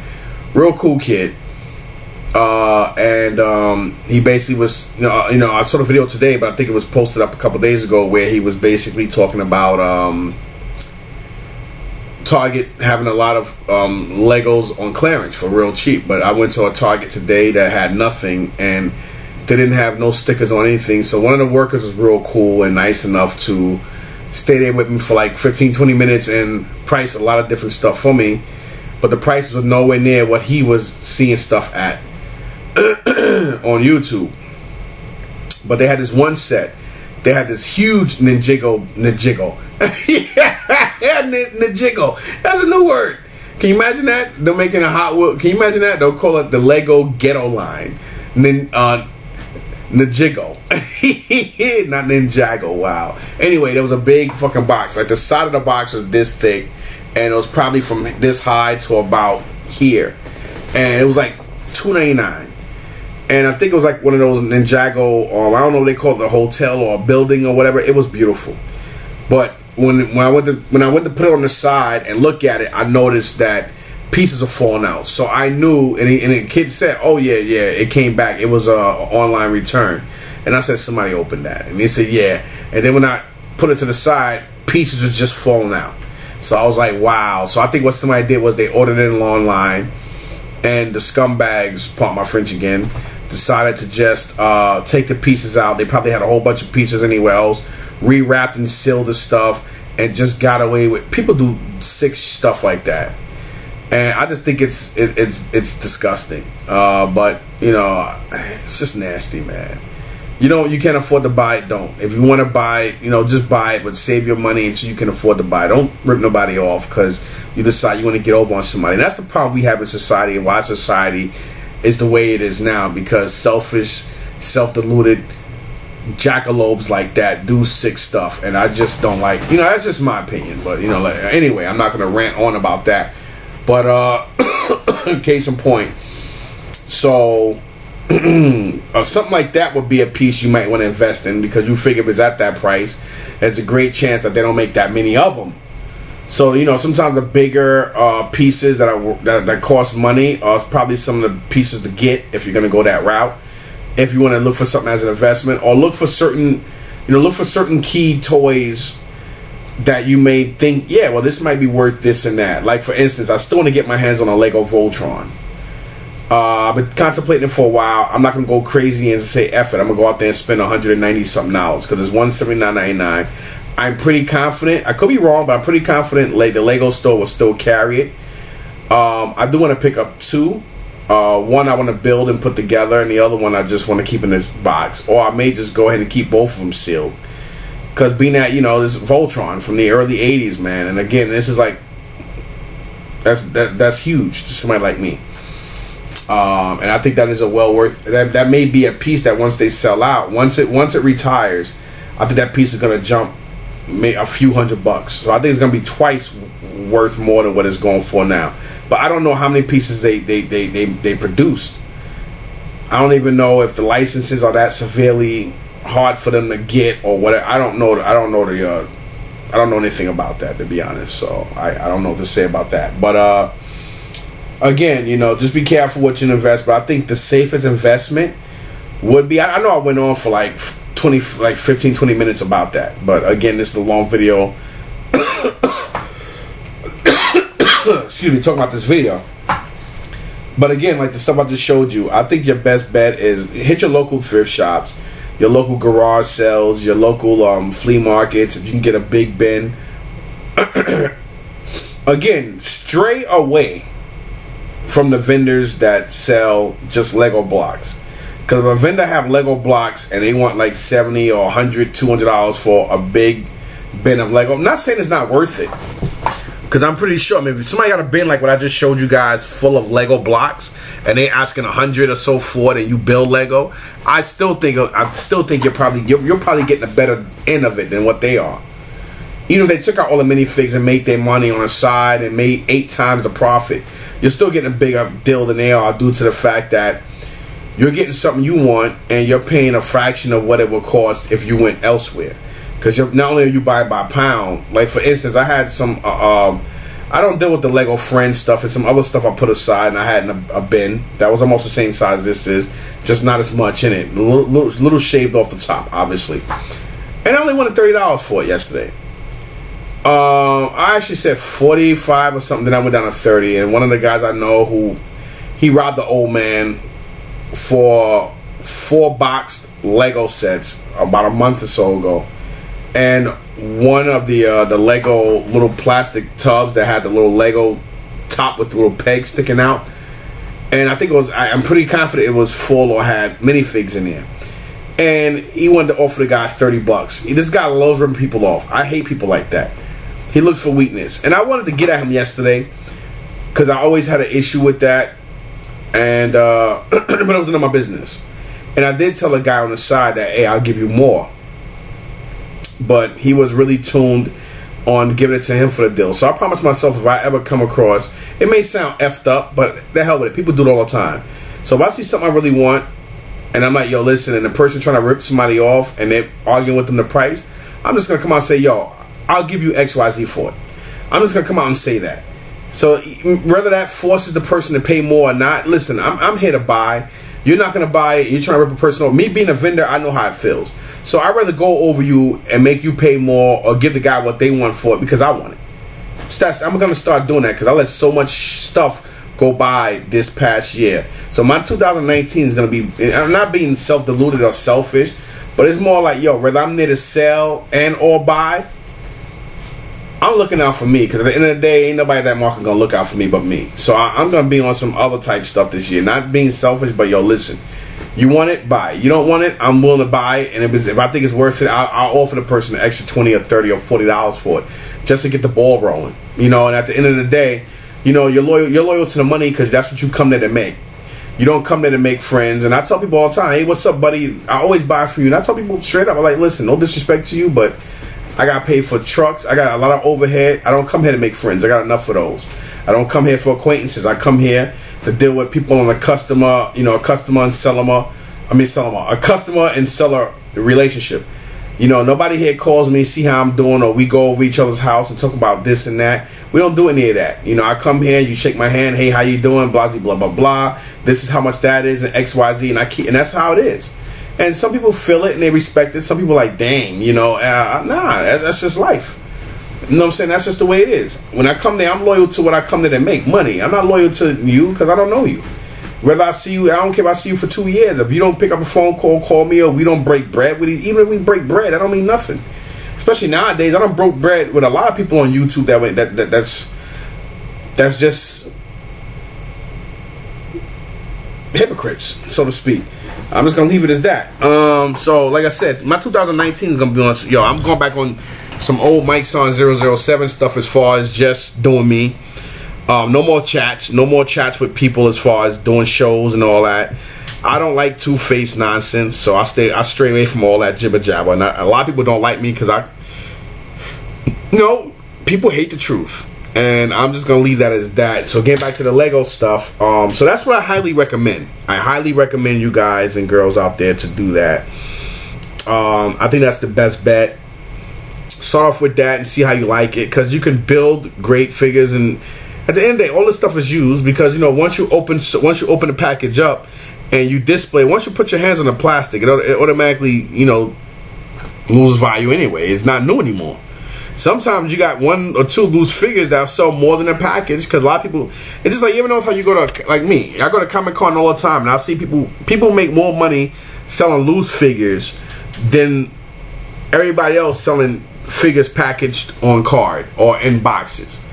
A: Real cool kid. And he basically was, you know, I saw the video today, but I think it was posted up a couple days ago, where he was basically talking about Target having a lot of Legos on clearance for real cheap. But I went to a Target today that had nothing, and they didn't have no stickers on anything. So one of the workers was real cool and nice enough to stay there with me for like 15-20 minutes and price a lot of different stuff for me, but the prices were nowhere near what he was seeing stuff at on YouTube. But they had this one set. They had this huge Ninjago. Yeah, Ninjago. That's a new word. Can you imagine that? They're making a Hot Wheel. Can you imagine that? They'll call it the Lego Ghetto line. Ninjago. Not Ninjago. Wow. Anyway, there was a big fucking box. Like the side of the box was this thick, and it was probably from this high to about here, and it was like $2.99. And I think it was like one of those Ninjago, I don't know what they call it, the hotel or a building or whatever. It was beautiful. But when I went to put it on the side and look at it, I noticed that pieces were falling out. So I knew, and the kid said, "Oh yeah, it came back. It was a online return." And I said, "Somebody opened that." And he said, "Yeah." And then when I put it to the side, pieces were just falling out. So I was like, "Wow." So I think what somebody did was they ordered it online, and the scumbags, pardon my French again, decided to just take the pieces out. They probably had a whole bunch of pieces anywhere else, rewrapped and sealed the stuff, and just got away with. People do sick stuff like that. And I just think it's disgusting. But You know, it's just nasty, man. You can't afford to buy it, don't. If you want to buy it, just buy it, but save your money until you can afford to buy it. Don't rip nobody off because you decide you want to get over on somebody. And that's the problem we have in society, and why society is the way it is now, because selfish, self-deluded jackalopes like that do sick stuff, and I just don't like, that's just my opinion. But anyway, I'm not going to rant on about that. But case in point, so something like that would be a piece you might want to invest in, because you figure if it's at that price, there's a great chance that they don't make that many of them. So sometimes the bigger pieces that cost money are probably some of the pieces to get if you're going to go that route. If you want to look for something as an investment, or look for certain key toys that you may think, yeah, well, this might be worth this and that. Like, for instance, I still want to get my hands on a Lego Voltron. I've been contemplating it for a while. I'm not going to go crazy and say F it. I'm going to go out there and spend $190-something because it's $179.99. I'm pretty confident. I could be wrong, but I'm pretty confident the Lego store will still carry it. I do want to pick up two. One I want to build and put together, and the other one I just want to keep in this box. Or I may just go ahead and keep both of them sealed. Because being that, this Voltron from the early 80s, man. And again, this is like, that's huge to somebody like me. And I think that is a well worth, that may be a piece that once they sell out, once it retires, I think that piece is going to jump a few $100. So I think it's going to be twice worth more than what it's going for now. But I don't know how many pieces they produced. I don't even know if the licenses are that severely hard for them to get or whatever. I don't know anything about that, to be honest. So I don't know what to say about that. But again, just be careful what you invest. But I think the safest investment would be, I know I went on for like 15-20 minutes about that, but again, this is a long video. Excuse me, talking about this video. But again, like the stuff I just showed you, I think your best bet is hit your local thrift shops, your local garage sales, your local flea markets. If you can get a big bin. Again, stray away from the vendors that sell just Lego blocks. Because if a vendor have Lego blocks and they want like $70 or $100, $200 for a big bin of Lego, I'm not saying it's not worth it. Because I'm pretty sure, if somebody got a bin like what I just showed you guys full of Lego blocks and they asking $100 or so for it, and you build Lego, I still think you're probably getting a better end of it than what they are. Even if they took out all the minifigs and made their money on the side and made 8 times the profit, you're still getting a bigger deal than they are, due to the fact that you're getting something you want and you're paying a fraction of what it would cost if you went elsewhere. Because not only are you buying by pound, like for instance, I had some, I don't deal with the Lego Friends stuff, and some other stuff I put aside, and I had in a bin that was almost the same size this is, just not as much in it, a little shaved off the top, obviously. And I only wanted $30 for it yesterday. I actually said 45 or something, then I went down to 30, and one of the guys I know, he robbed the old man for 4 boxed Lego sets about a month or so ago. And one of the Lego little plastic tubs that had the little Lego top with the little pegs sticking out, and I think it was, I'm pretty confident it was full or had minifigs in there. And he wanted to offer the guy $30. This guy loves ripping people off. I hate people like that. He looks for weakness, and I wanted to get at him yesterday because I always had an issue with that, and but it was none of my business. And I did tell a guy on the side that, hey, I'll give you more. But he was really tuned on giving it to him for the deal. So I promised myself, if I ever come across, it may sound effed up, but the hell with it. People do it all the time. So if I see something I really want, and I'm like, yo, listen, and the person trying to rip somebody off, and they're arguing with them the price, I'm just going to come out and say, yo, I'll give you XYZ for it. I'm just going to come out and say that. So whether that forces the person to pay more or not, listen, I'm here to buy. You're not going to buy it. You're trying to rip a person off. Me being a vendor, I know how it feels. So I'd rather go over you and make you pay more, or give the guy what they want for it because I want it. I'm going to start doing that because I let so much stuff go by this past year. So my 2019 is going to be, I'm not being self-deluded or selfish, but it's more like, yo, whether I'm there to sell and or buy, I'm looking out for me, because at the end of the day, ain't nobody at that market gonna look out for me but me. So I'm gonna be on some other type stuff this year. Not being selfish, but yo, listen, you want it, buy it. You don't want it, I'm willing to buy it. And if I think it's worth it, I'll offer the person an extra $20 or $30 or $40 for it, just to get the ball rolling. You know, and at the end of the day, you know, you're loyal to the money because that's what you come there to make. You don't come there to make friends. And I tell people all the time, hey, what's up, buddy? I always buy for you. And I tell people straight up, I'm like, listen, no disrespect to you, but I got paid for trucks. I got a lot of overhead. I don't come here to make friends. I got enough of those. I don't come here for acquaintances. I come here to deal with people on a customer, you know, a customer and a customer and seller relationship. You know, nobody here calls me, see how I'm doing, or we go over each other's house and talk about this and that. We don't do any of that. You know, I come here, you shake my hand, hey, how you doing, blah, blah, blah, blah. This is how much that is, and X, Y, Z, and that's how it is. And some people feel it and they respect it. Some people are like, dang, you know, nah, that's just life. You know what I'm saying? That's just the way it is. When I come there, I'm loyal to what I come there to make money. I'm not loyal to you because I don't know you. Whether I see you, I don't care if I see you for 2 years. If you don't pick up a phone call me, or we don't break bread with it, even if we break bread, that don't mean nothing. Especially nowadays, I don't broke bread with a lot of people on YouTube that way. That's just hypocrites, so to speak. I'm just gonna leave it as that. So like I said, my 2019 is gonna be on. Yo, I'm going back on some old Mike's on 007 stuff as far as just doing me. No more chats. No more chats with people as far as doing shows and all that. I don't like two-faced nonsense, so I stray away from all that jibber jabber. And a lot of people don't like me because people hate the truth, and I'm just gonna leave that as that. So getting back to the Lego stuff, so that's what I highly recommend. I highly recommend you guys and girls out there to do that. I think that's the best bet. Start off with that and see how you like it, because you can build great figures, and at the end of the day, all this stuff is used because, you know, once you open the package up and you display, once you put your hands on the plastic, it automatically, you know, loses value anyway. It's not new anymore. Sometimes you got 1 or 2 loose figures that sell more than a package, because a lot of people, it's just like, you ever notice how you go to, like me, I go to Comic-Con all the time, and I see people make more money selling loose figures than everybody else selling figures packaged on card or in boxes.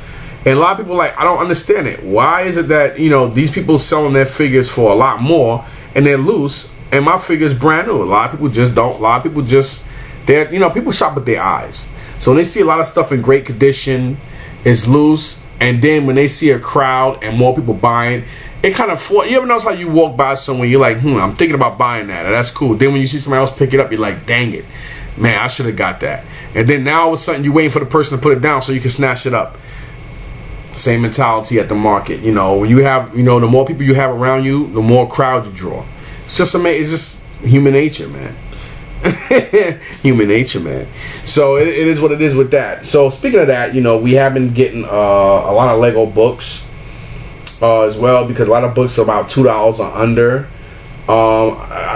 A: And a lot of people are like, I don't understand it. Why is it that, you know, these people selling their figures for a lot more and they're loose, and my figure's brand new? A lot of people just don't. A lot of people just, they're, you know, people shop with their eyes. So when they see a lot of stuff in great condition, it's loose, and then when they see a crowd and more people buying, it kind of, you ever notice how you walk by somewhere, you're like, I'm thinking about buying that. That's cool. Then when you see somebody else pick it up, you're like, dang it, man, I should have got that. And then now all of a sudden you're waiting for the person to put it down so you can snatch it up. Same mentality at the market. You know, when you have, you know, the more people you have around you, the more crowd you draw. It's just amazing. It's just human nature, man. Human nature, man. So it is what it is with that. So speaking of that, you know, we have been getting a lot of Lego books as well, because a lot of books are about $2 or under.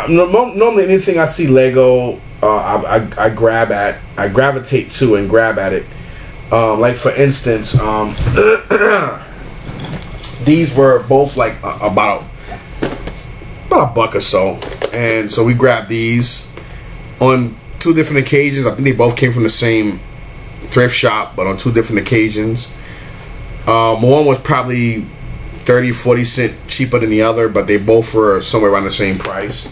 A: Normally anything I see Lego, I gravitate to and grab at it. Like for instance, these were both like about $1 or so, and so we grabbed these on 2 different occasions. I think they both came from the same thrift shop, but on 2 different occasions. One was probably 30-40 cents cheaper than the other, but they both were somewhere around the same price.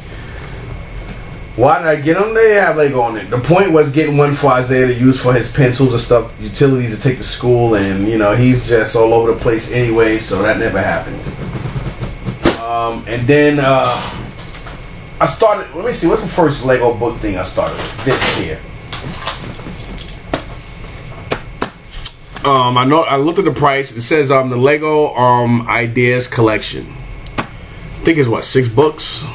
A: Why did I get them? They have Lego on it. The point was getting one for Isaiah to use for his pencils and stuff, utilities to take to school, and you know, he's just all over the place anyway, so that never happened. And then I started, let me see, what's the first Lego book thing I started with? This here. I looked at the price. It says the Lego Ideas Collection. I think it's what, 6 books?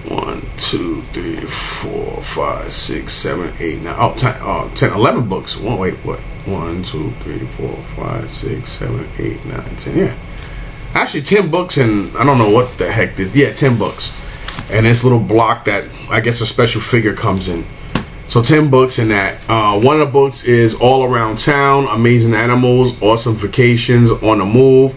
A: 1, 2, 3, 4, 5, 6, 7, 8, 9, 10, 11 books. Wait, what? 1, 2, 3, 4, 5, 6, 7, 8, 9, 10. Yeah. Actually 10 books, and I don't know what the heck this. Yeah, 10 books. And this little block that I guess a special figure comes in. So 10 books in that. One of the books is All Around Town, Amazing Animals, Awesome Vacations, On the Move,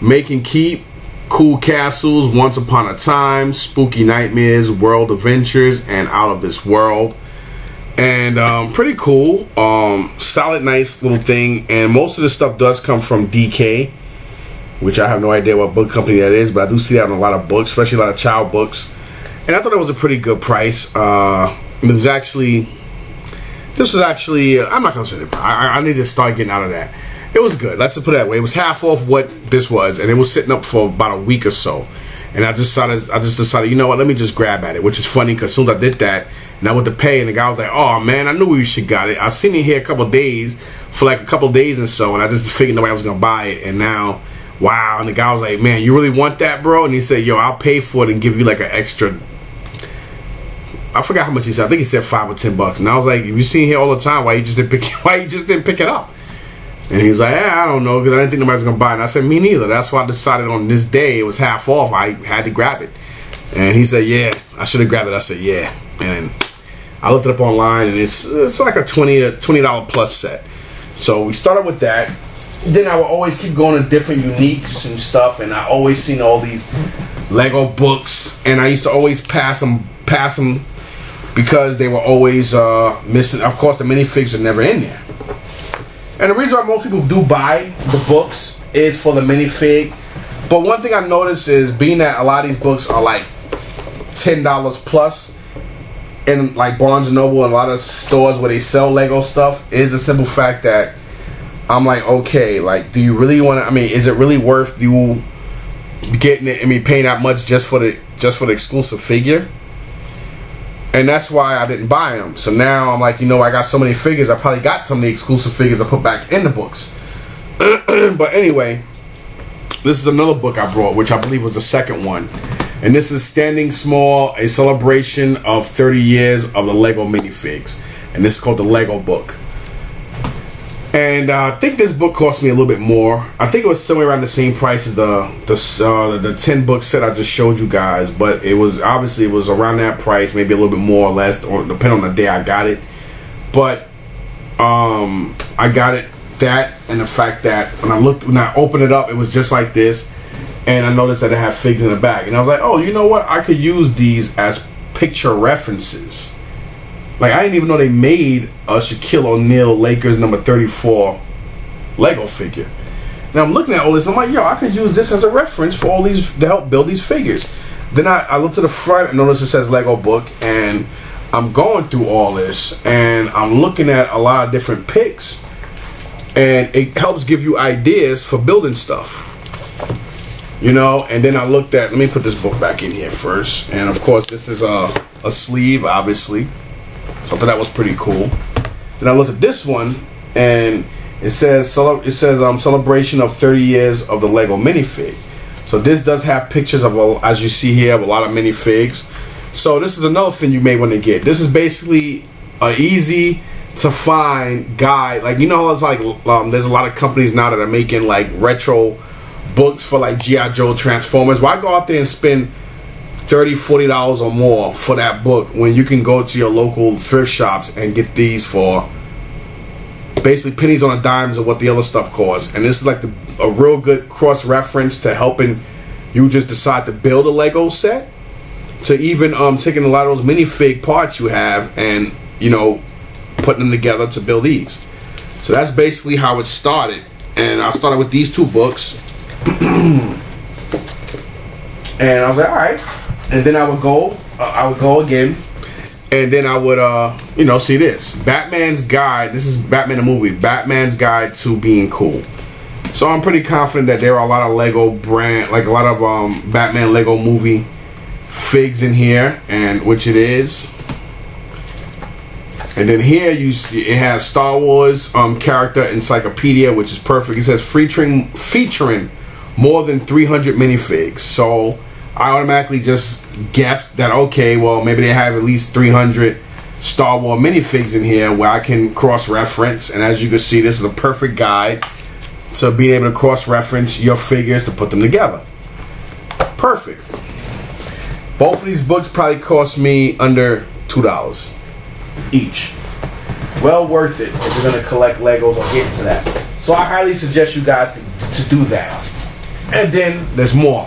A: Make and Keep, Cool Castles, Once Upon a Time, Spooky Nightmares, World Adventures, and Out of This World. And pretty cool. Solid, nice little thing. And most of the stuff does come from DK, which I have no idea what book company that is, but I do see that on a lot of books, especially a lot of child books. And I thought it was a pretty good price. This was actually, I'm not gonna say it. I need to start getting out of that. It was good. Let's put it that way. It was half off what this was, and it was sitting up for about a week or so. And I just decided, you know what? Let me just grab at it, which is funny because as soon as I did that, and I went to pay, and the guy was like, "Oh man, I knew we should got it. I seen it here a couple of days for like a couple of days and so, and I just figured nobody was gonna buy it, and now." Wow. And the guy was like, "Man, you really want that, bro?" And he said, "Yo, I'll pay for it and give you like an extra," I forgot how much he said. I think he said $5 or $10. And I was like, "If you seen here all the time, why you just didn't pick it up?" And he was like, "I don't know, because I didn't think nobody's gonna buy it." And I said, "Me neither. That's why I decided on this day it was half off. I had to grab it." And he said, "Yeah, I should have grabbed it." I said, "Yeah." And I looked it up online, and it's like a $20 plus set. So we started with that. Then I would always keep going to different uniques and stuff, and I always seen all these Lego books, and I used to always pass them because they were always missing. Of course, the minifigs are never in there. And the reason why most people do buy the books is for the minifig. But one thing I noticed is, being that a lot of these books are like $10 plus in like Barnes and Noble and a lot of stores where they sell Lego stuff, is the simple fact that I'm like, okay, like, do you really want to? I mean, is it really worth you getting it? I mean, paying that much just for the exclusive figure? And that's why I didn't buy them. So now I'm like, you know, I got so many figures. I probably got some of the exclusive figures I put back in the books. But anyway, this is another book I brought, which I believe was the second one. And this is Standing Small, a celebration of 30 years of the Lego minifigs. And this is called the Lego book. And I think this book cost me a little bit more. I think it was somewhere around the same price as the 10 book set I just showed you guys. But it was obviously around that price, maybe a little bit more or less, or depending on the day I got it. But I got it, that, and the fact that when I opened it up, it was just like this, and I noticed that it had figs in the back, and I was like, oh, you know what? I could use these as picture references. Like, I didn't even know they made a Shaquille O'Neal Lakers number 34 Lego figure. Now I'm looking at all this, I'm like, yo, I could use this as a reference for all these, to help build these figures. Then I look to the front and notice it says Lego book, and I'm going through all this, and I'm looking at a lot of different pics, and it helps give you ideas for building stuff. You know, and then I looked at, let me put this book back in here first, and of course this is a sleeve, obviously. So I thought that was pretty cool. Then I looked at this one, and it says celebration of 30 years of the Lego minifig. So this does have pictures of, as you see here, of a lot of minifigs. So this is another thing you may want to get. This is basically an easy to find guide. Like, you know, it's like there's a lot of companies now that are making like retro books for like G.I. Joe, Transformers. Why go out there and spend $30, $40 or more for that book when you can go to your local thrift shops and get these for basically pennies on a dime of what the other stuff costs? And this is like a real good cross reference to helping you just decide to build a Lego set, to even taking a lot of those minifig parts you have and, you know, putting them together to build these. So that's basically how it started. And I started with these two books. And I was like, all right. And then I would go again, and then I would you know, see this Batman's Guide. This is Batman the movie, Batman's Guide to Being Cool. So I'm pretty confident that there are a lot of Lego brand, like a lot of Batman Lego movie figs in here, and which it is. And then here it has Star Wars character encyclopedia, which is perfect. It says featuring more than 300 minifigs. So I automatically just guessed that, okay, well, maybe they have at least 300 Star Wars minifigs in here where I can cross-reference. And as you can see, this is a perfect guide to being able to cross-reference your figures to put them together. Perfect. Both of these books probably cost me under $2 each. Well worth it if you're going to collect Legos or get into that. So I highly suggest you guys to do that. And then there's more.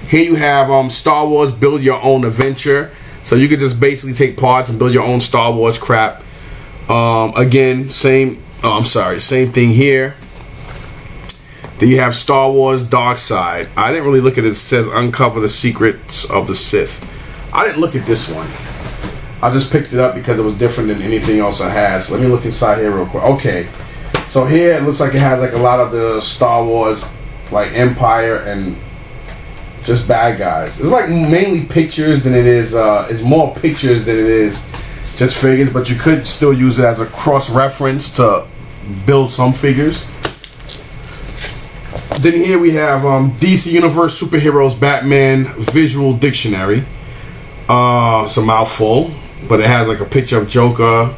A: Here you have Star Wars Build Your Own Adventure. So you could just basically take parts and build your own Star Wars crap. Again, same thing here. Then you have Star Wars Dark Side. I didn't really look at it. It says Uncover the Secrets of the Sith. I didn't look at this one. I just picked it up because it was different than anything else I had. So let me look inside here real quick. Okay, so here it looks like it has like a lot of the Star Wars, like Empire and just bad guys. It's like mainly pictures than it is. It's more pictures than it is just figures. But you could still use it as a cross reference to build some figures. Then here we have DC Universe Superheroes Batman Visual Dictionary. It's a mouthful, but it has like a picture of Joker,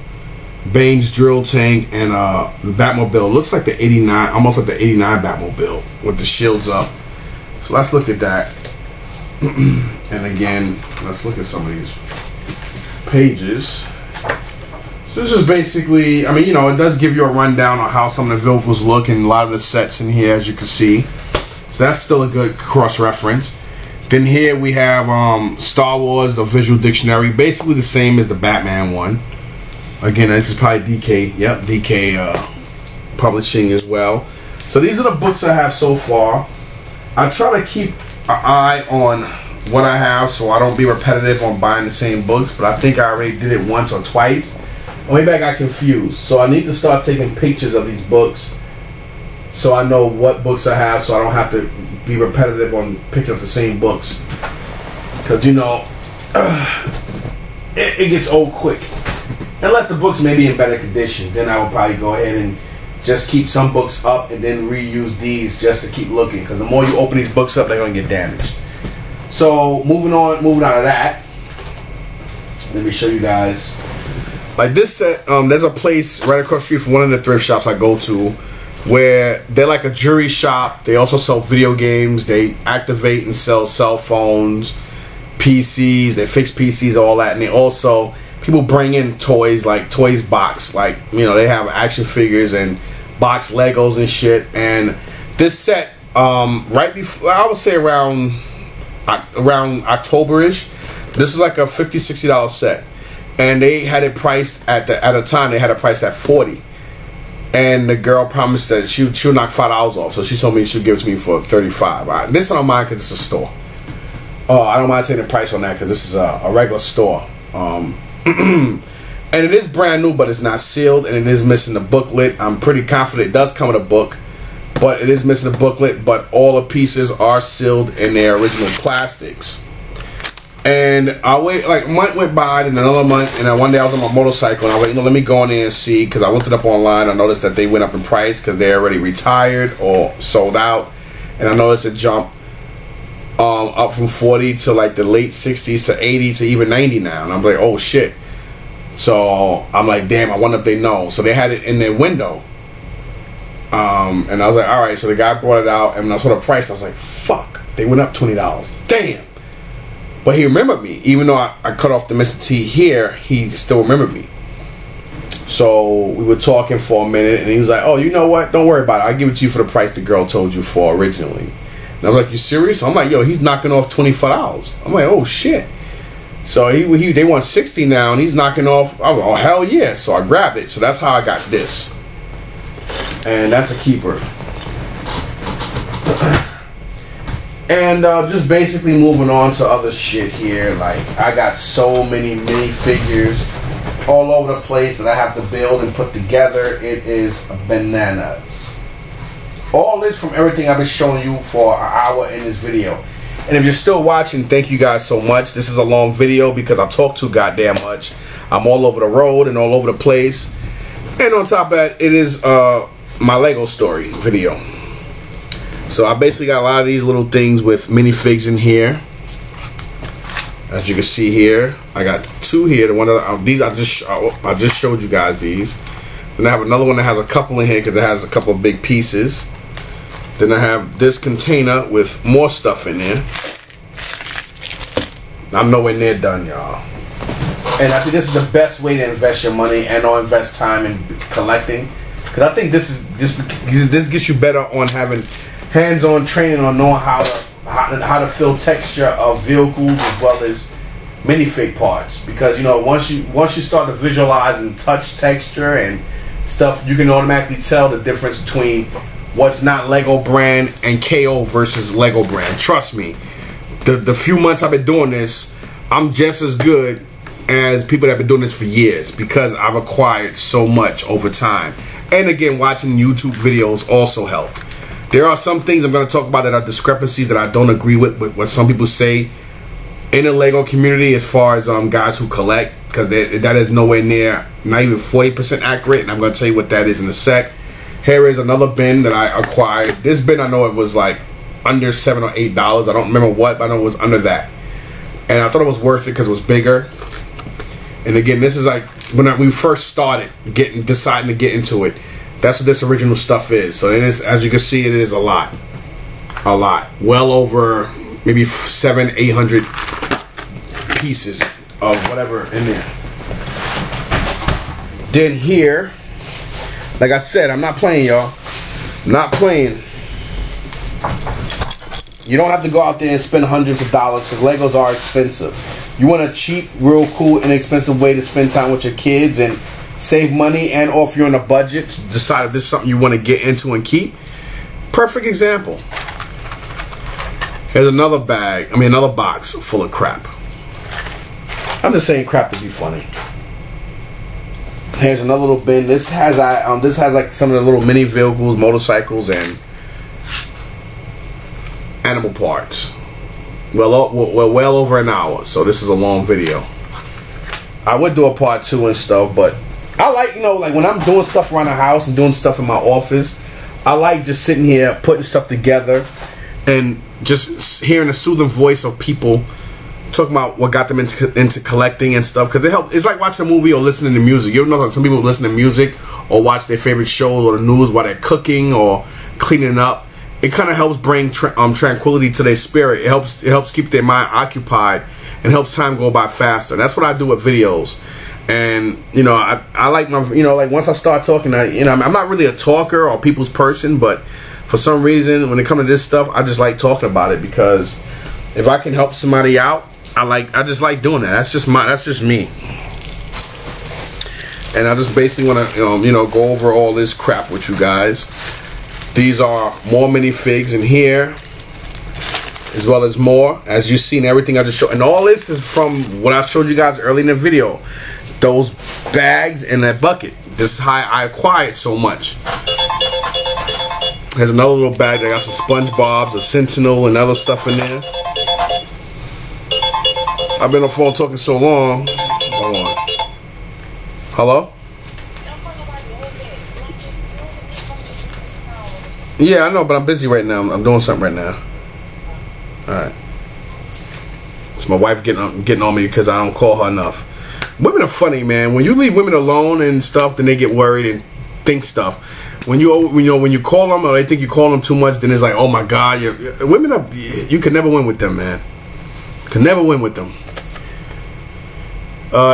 A: Bane's drill tank, and the Batmobile. Looks like the 89, almost like the 89 Batmobile with the shields up. So let's look at that. And again, let's look at some of these pages. So this is basically, I mean, you know, it does give you a rundown on how some of the vehicles look and a lot of the sets in here, as you can see. So that's still a good cross-reference. Then here we have Star Wars, the Visual Dictionary, basically the same as the Batman one. Again, this is probably DK, yep, DK Publishing as well. So these are the books I have so far. I try to keep an eye on what I have so I don't be repetitive on buying the same books, but I think I already did it once or twice. Maybe I got confused. So I need to start taking pictures of these books so I know what books I have, so I don't have to be repetitive on picking up the same books. Because, you know, it gets old quick. Unless the books may be in better condition, then I would probably go ahead and just keep some books up and then reuse these just to keep looking. Because the more you open these books up, they're going to get damaged. So, moving on to that. Let me show you guys. Like this set, there's a place right across the street from one of the thrift shops I go to where they're like a jewelry shop. They also sell video games. They activate and sell cell phones, PCs. They fix PCs, all that. And they also, people bring in toys, like Toys Box. Like, you know, they have action figures and box Legos and shit. And this set, right before, I would say around October-ish, this is like a $50, $60 set. And they had it priced at a time they had it priced at $40. And the girl promised that she would knock $5 off. So she told me she'd give it to me for $35. This I don't mind because it's a store. I don't mind saying the price on that because this is a regular store. And it is brand new, but it's not sealed, and it is missing the booklet. I'm pretty confident it does come with a book, but it is missing the booklet. But all the pieces are sealed in their original plastics. And I wait, like a month went by, then another month, and then one day I was on my motorcycle, and I went, you know, let me go in there and see, because I looked it up online. I noticed that they went up in price because they're already retired or sold out, and I noticed it jump up from 40 to like the late 60s to 80 to even 90 now, and I'm like, oh shit. So I'm like, damn, I wonder if they know. So they had it in their window, and I was like, all right. So the guy brought it out, and when I saw the price, I was like, fuck, they went up $20. Damn. But he remembered me. Even though I cut off the Mr. T here, he still remembered me. So we were talking for a minute, and he was like, oh, you know what? Don't worry about it. I'll give it to you for the price the girl told you for originally. And I'm like, you serious? I'm like, yo, he's knocking off $25. I'm like, oh, shit. So they want $60 now, and he's knocking off, oh, hell yeah. So I grabbed it. So that's how I got this. And that's a keeper. And just basically moving on to other shit here. Like, I got so many minifigures all over the place that I have to build and put together. It is bananas. All this from everything I've been showing you for an hour in this video. And if you're still watching, thank you guys so much. This is a long video because I talk too goddamn much. I'm all over the road and all over the place. And on top of that, it is my Lego story video. So I basically got a lot of these little things with minifigs in here. As you can see here, I got two here. The one that these I just showed you guys these. Then I have another one that has a couple in here because it has a couple of big pieces. Then I have this container with more stuff in there. I'm nowhere near done, y'all. And I think this is the best way to invest your money and or invest time in collecting. Because I think this gets you better on having hands-on training on knowing how to feel texture of vehicles as well as minifig parts, because you know once you start to visualize and touch texture and stuff, you can automatically tell the difference between what's not Lego brand and KO versus Lego brand. Trust me, the few months I've been doing this, I'm just as good as people that have been doing this for years, because I've acquired so much over time. And again, watching YouTube videos also help. There are some things I'm going to talk about that are discrepancies that I don't agree with what some people say in the Lego community, as far as guys who collect, because that is nowhere near, not even 40% accurate, and I'm going to tell you what that is in a sec. Here is another bin that I acquired. This bin, I know it was like under $7 or $8. I don't remember what, but I know it was under that. And I thought it was worth it because it was bigger. And again, this is like when we first started deciding to get into it. That's what this original stuff is. So it is, as you can see, it is a lot. Well over maybe 700-800 pieces of whatever in there. Then here, like I said, I'm not playing, y'all. Not playing. You don't have to go out there and spend hundreds of dollars, because Legos are expensive. You want a cheap, real cool, inexpensive way to spend time with your kids and save money, and or if you're on a budget, decide if this is something you want to get into and keep. Perfect example. Here's another bag, another box full of crap. I'm just saying crap to be funny. Here's another little bin. This has like some of the little mini vehicles, motorcycles, and animal parts. Well over an hour, so this is a long video. I would do a part 2 and stuff, but I like, like when I'm doing stuff around the house and doing stuff in my office, I like just sitting here putting stuff together and just hearing the soothing voice of people talking about what got them into collecting and stuff, because it helps. It's like watching a movie or listening to music. You know, like some people listen to music or watch their favorite shows or the news while they're cooking or cleaning up. It kind of helps bring tranquility to their spirit. It helps keep their mind occupied and helps time go by faster. That's what I do with videos. And I like my, like once I start talking, I'm not really a talker or people's person, but for some reason when it comes to this stuff, I just like talking about it, because if I can help somebody out, I just like doing that. That's just me. And I just basically want to go over all this crap with you guys. These are more minifigs in here, as well as more, as you've seen everything I just showed. And all this is from what I showed you guys early in the video. Those bags and that bucket. This is how I acquired so much. There's another little bag that got some SpongeBob's, a Sentinel, and other stuff in there. I've been on the phone talking so long. Hold on. Hello? Yeah, I know, but I'm busy right now. I'm doing something right now. Alright. It's my wife getting on me because I don't call her enough. Women are funny, man. When you leave women alone and stuff, then they get worried and think stuff. When you call them or they think you call them too much, then it's like, oh my God, women are. You can never win with them, man. Can never win with them.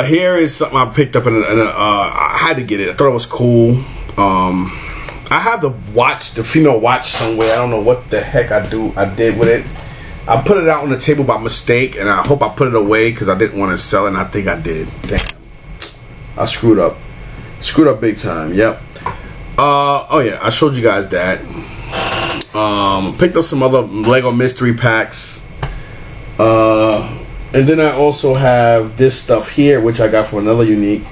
A: Here is something I picked up I had to get it. I thought it was cool. I have the female watch somewhere. I don't know what the heck I did with it. I put it out on the table by mistake, and I hope I put it away because I didn't want to sell it, and I think I did. Damn. I screwed up. Screwed up big time. Yep. Oh yeah, I showed you guys that. Picked up some other Lego mystery packs. And then I also have this stuff here, which I got from another Unique.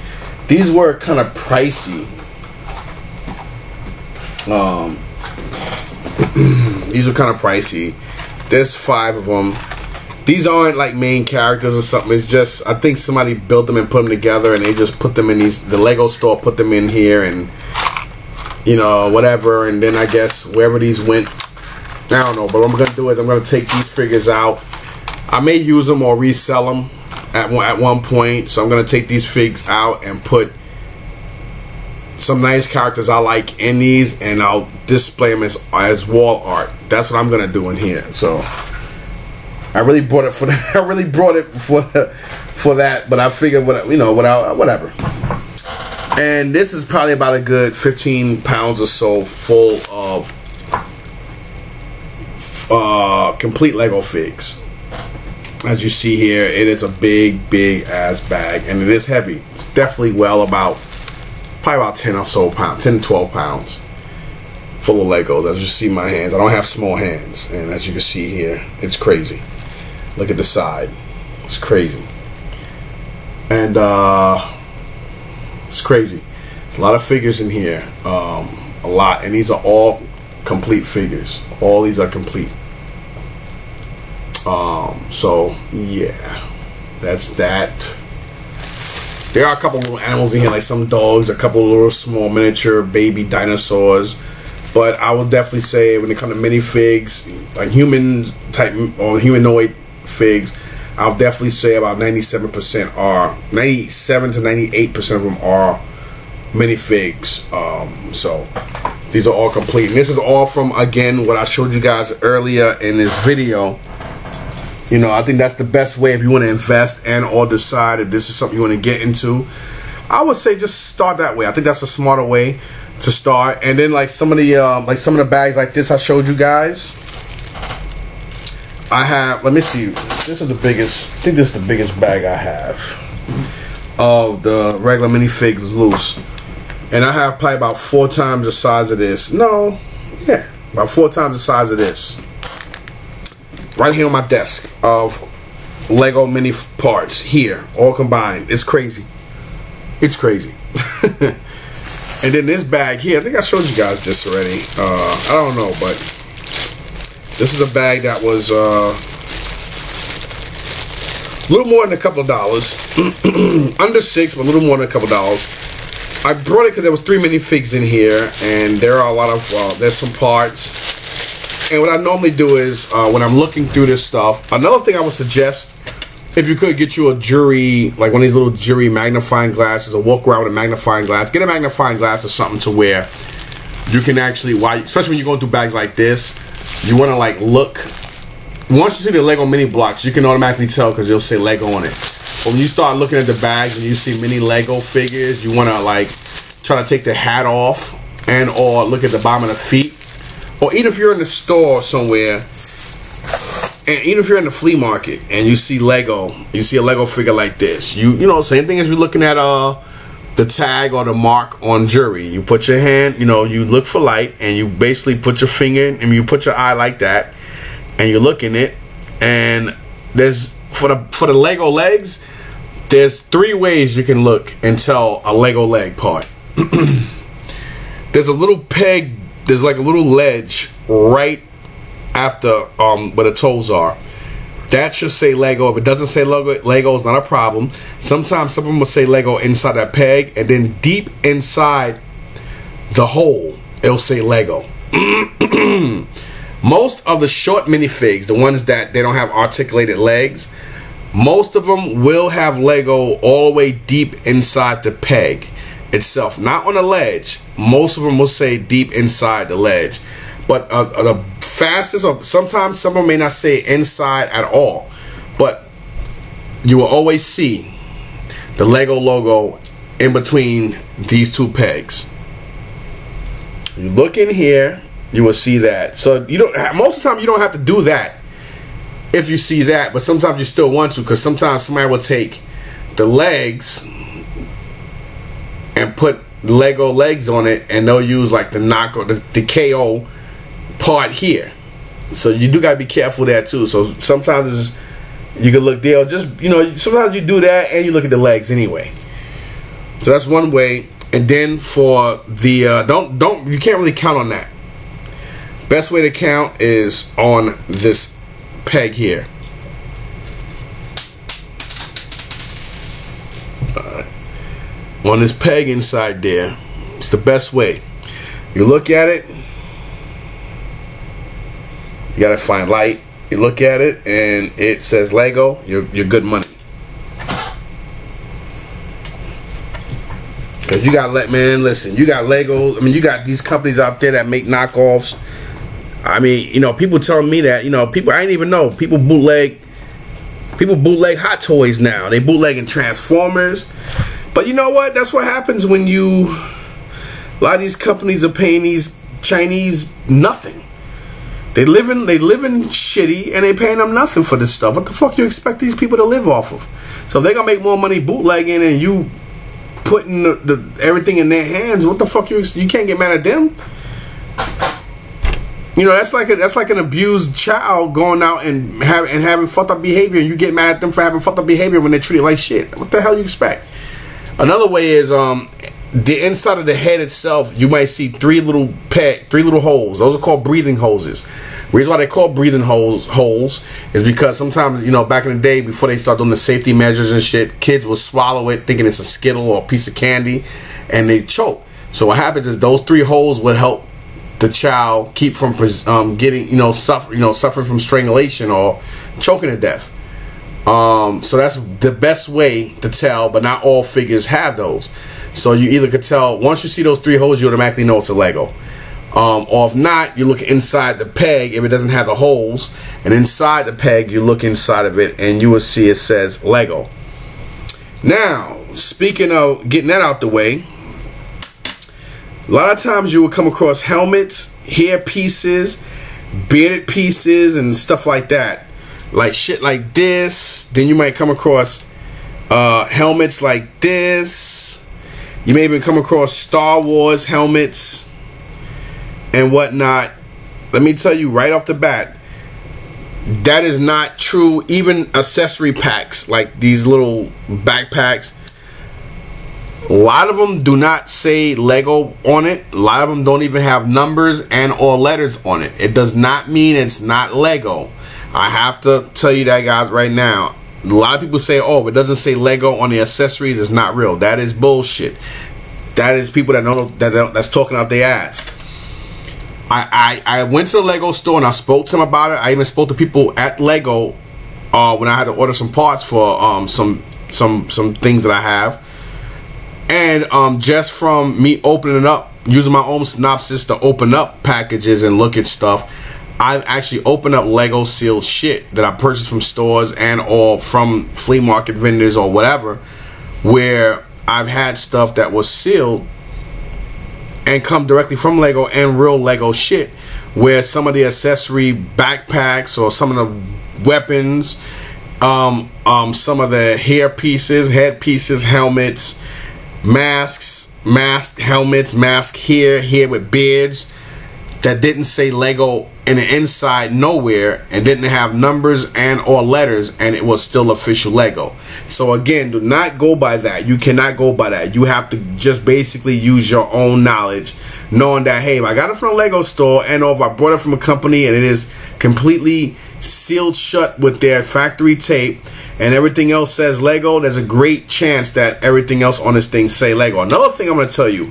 A: These were kind of pricey. These are kind of pricey. There's 5 of them. These aren't like main characters or something. It's just, I think somebody built them and put them together, and they just put them in the Lego store put them in here, and whatever. And then I guess wherever these went, I don't know. But what I'm gonna do is I'm gonna take these figures out. I may use them or resell them at one point. So I'm gonna take these figs out and put some nice characters I like in these, and I'll display them as wall art. That's what I'm gonna do in here. So I really brought it for that. I really brought it for that, but I figured whatever. And this is probably about a good 15 pounds or so full of complete Lego figs. As you see here, it is a big ass bag, and it is heavy. It's definitely probably about 10 or so pounds, 10 to 12 pounds, full of Legos. As you see my hands, I don't have small hands, and as you can see here, it's crazy. Look at the side, it's crazy, and it's crazy. There's a lot of figures in here, a lot, and these are all complete figures. All these are complete. So yeah, that's that. There are a couple little animals in here, like some dogs, a couple of little small miniature baby dinosaurs. But I would definitely say when it comes to minifigs, like human type or humanoid figs, I'll definitely say about 97% are 97 to 98% of them are minifigs. So these are all complete, and this is all from, again, what I showed you guys earlier in this video. You know, I think that's the best way if you want to invest and or decide if this is something you want to get into. I would say just start that way. I think that's a smarter way to start. And then like some of the bags like this I showed you guys, I have, let me see, this is the biggest, I think this is the biggest bag I have of the regular minifigs loose. And I have probably about 4 times the size of this. No, yeah, about 4 times the size of this. Right here on my desk of Lego mini parts here, all combined. It's crazy. It's crazy. And then this bag here, I think I showed you guys this already. I don't know, but this is a bag that was a little more than a couple of dollars. Under $6, but a little more than a couple of dollars. I brought it because there was 3 minifigs in here, and there are a lot of there's some parts. And what I normally do is, when I'm looking through this stuff, another thing I would suggest, if you could get you a jury, like one of these little jury magnifying glasses, or walk around with a magnifying glass, get a magnifying glass or something to where you can actually, especially when you're going through bags like this, you want to like look. Once you see the Lego mini blocks, you can automatically tell because you'll say Lego on it. But when you start looking at the bags and you see mini Lego figures, you want to like try to take the hat off and or look at the bottom of the feet. Or even if you're in the store somewhere, and even if you're in the flea market and you see Lego, you see a Lego figure like this, you know, same thing as you're looking at the tag or the mark on jewelry. You put your hand, you know, you look for light, and you basically put your finger in, and you put your eye like that, and you look in it, and there's for the Lego legs, there's 3 ways you can look and tell a Lego leg part. There's a little peg. There's like a little ledge right after where the toes are. That should say Lego. If it doesn't say Lego, it's not a problem. Sometimes some of them will say Lego inside that peg, and then deep inside the hole, it'll say Lego. Most of the short minifigs, the ones that they don't have articulated legs, most of them will have Lego all the way deep inside the peg itself, not on the ledge. Most of them will say deep inside the ledge, but the fastest, or sometimes some of them may not say inside at all, but you will always see the Lego logo in between these 2 pegs. You look in here, you will see that. So you don't, most of the time you don't have to do that if you see that, but sometimes you still want to, because sometimes somebody will take the legs and put Lego legs on it, and they'll use like the knock or the KO part here. So you do gotta be careful there too. So sometimes you can look there, just, you know, sometimes you do that and you look at the legs anyway. So that's one way. And then for the you can't really count on that. Best way to count is on this peg here. On this peg inside there, it's the best way. You look at it, you gotta find light. You look at it and it says Lego, you're good money. Cause you got, man, listen, you got Lego. I mean, you got these companies out there that make knockoffs. I mean, you know, people telling me that, you know, people I didn't even know. People bootleg Hot Toys now. They bootlegging Transformers. But you know what? That's what happens when a lot of these companies are paying these Chinese nothing They living shitty, and they paying them nothing for this stuff. What the fuck you expect these people to live off of? So if they're gonna make more money bootlegging and you putting everything in their hands, what the fuck you can't get mad at them? You know, that's like an abused child going out and having fucked up behavior, and you get mad at them for having fucked up behavior when they treat it like shit. What the hell you expect? Another way is the inside of the head itself. You might see three little holes. Those are called breathing hoses. The reason why they call breathing holes is because sometimes, you know, back in the day, before they start doing the safety measures and shit, kids will swallow it thinking it's a Skittle or a piece of candy, and they choke. So what happens is those 3 holes will help the child keep from getting, suffering from strangulation or choking to death. So that's the best way to tell, but not all figures have those. So you either could tell, once you see those 3 holes, you automatically know it's a Lego. Or if not, you look inside the peg if it doesn't have the holes, and inside the peg you look inside of it and you will see it says Lego. Now, speaking of getting that out the way, a lot of times you will come across helmets, hair pieces, bearded pieces, and stuff like that. Like shit like this. Then you might come across helmets like this. You may even come across Star Wars helmets and whatnot. Let me tell you right off the bat, that is not true. Even accessory packs like these little backpacks, a lot of them do not say Lego on it. A lot of them don't even have numbers and or letters on it. It does not mean it's not Lego. I have to tell you that, guys, right now. A lot of people say, oh, if it doesn't say Lego on the accessories, it's not real. That is bullshit. That is people that know that's talking out their ass. I went to the Lego store and I spoke to them about it. I even spoke to people at Lego when I had to order some parts for some things that I have. And just from me opening it up, using my own synopsis to open up packages and look at stuff, I've actually opened up Lego sealed shit that I purchased from stores and or from flea market vendors or whatever, where I've had stuff that was sealed and come directly from Lego and real Lego shit, where some of the accessory backpacks or some of the weapons, some of the hair pieces, head pieces, helmets, masks, helmets, mask here with beards that didn't say Lego in the inside nowhere and didn't have numbers and or letters, and it was still official Lego. So again, do not go by that. You cannot go by that. You have to just basically use your own knowledge, knowing that, hey, if I got it from a Lego store and or if I bought it from a company and it is completely sealed shut with their factory tape and everything else says Lego, there's a great chance that everything else on this thing say Lego. Another thing I'm going to tell you,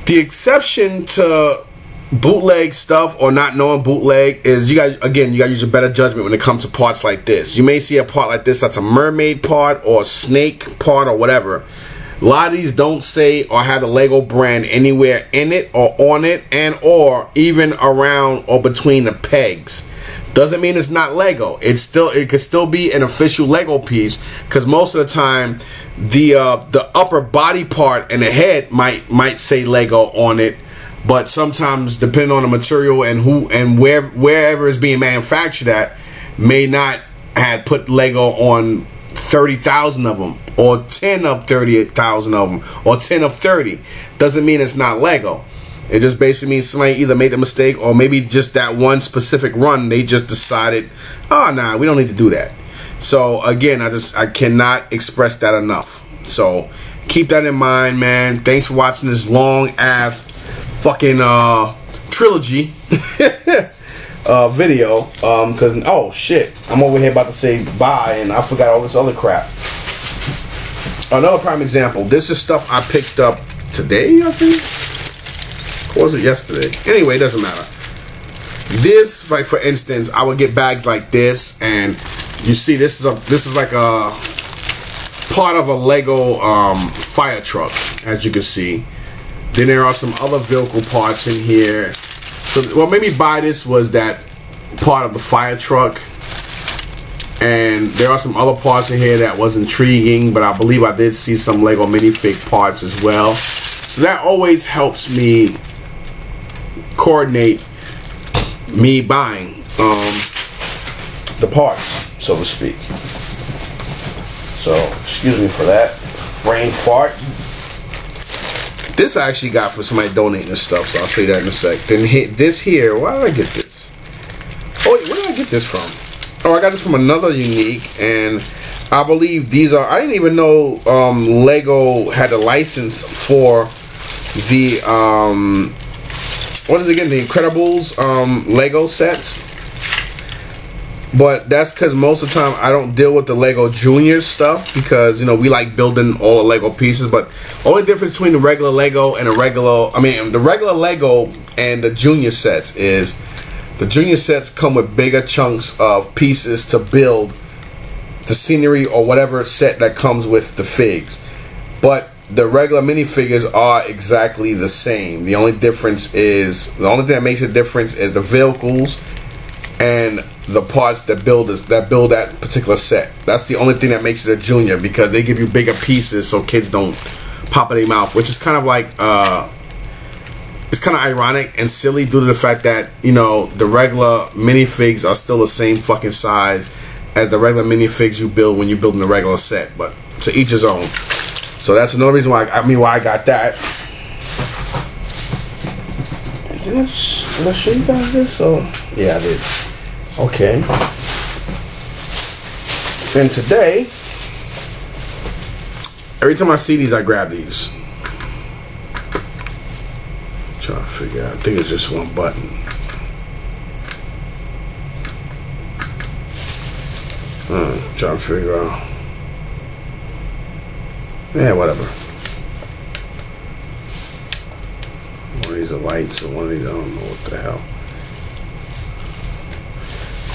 A: the exception to bootleg stuff or not knowing bootleg is you got to use a better judgment when it comes to parts like this. You may see a part like this that's a mermaid part or a snake part or whatever. A lot of these don't say or have the Lego brand anywhere in it or on it and or even around or between the pegs. Doesn't mean it's not Lego. It could still be an official Lego piece, because most of the time the upper body part and the head might say Lego on it, but sometimes depending on the material and who and wherever it's being manufactured at, may not have put Lego on 30,000 of them or 10 of 30,000 of them or 10 of 30. Doesn't mean it's not Lego. It just basically means somebody either made a mistake or maybe just that one specific run they just decided, oh nah, we don't need to do that. So again, I cannot express that enough. So keep that in mind, man. Thanks for watching this long ass fucking trilogy video. Cause oh shit, I'm over here about to say bye and I forgot all this other crap. Another prime example. This is stuff I picked up today, I think. Or was it yesterday? Anyway, it doesn't matter. This, like for instance, I would get bags like this, and you see this is like a part of a Lego fire truck, as you can see. Then there are some other vehicle parts in here. So, well, maybe buy this was that part of the fire truck, and there are some other parts in here that was intriguing, but I believe I did see some Lego minifig parts as well. So that always helps me coordinate me buying the parts, so to speak. So excuse me for that brain fart. This I actually got for somebody donating this stuff, so I'll show you that in a sec. Then hit this here. Why did I get this? Oh, where did I get this from? Oh, I got this from another Unique, and I believe these are. I didn't even know Lego had a license for the what is it again? The Incredibles Lego sets. But that's because most of the time I don't deal with the Lego Junior stuff, because, you know, we like building all the Lego pieces. But only difference between the regular Lego and the regular Lego and the Junior sets is the Junior sets come with bigger chunks of pieces to build the scenery or whatever set that comes with the figs. But the regular minifigures are exactly the same. The only difference is, the only thing that makes a difference is the vehicles and the parts that build that particular set. That's the only thing that makes it a Junior, because they give you bigger pieces so kids don't pop in their mouth, which is kind of like it's kind of ironic and silly due to the fact that, you know, the regular minifigs are still the same fucking size as the regular minifigs you build when you're building a regular set. But to each his own. So that's another reason why I got that. Did I show you guys this? Or yeah, I did. Okay. And today, every time I see these, I grab these. Trying to figure out. I think it's just one button. Trying to figure out. Yeah, whatever. One of these are lights, and one of these I don't know what the hell.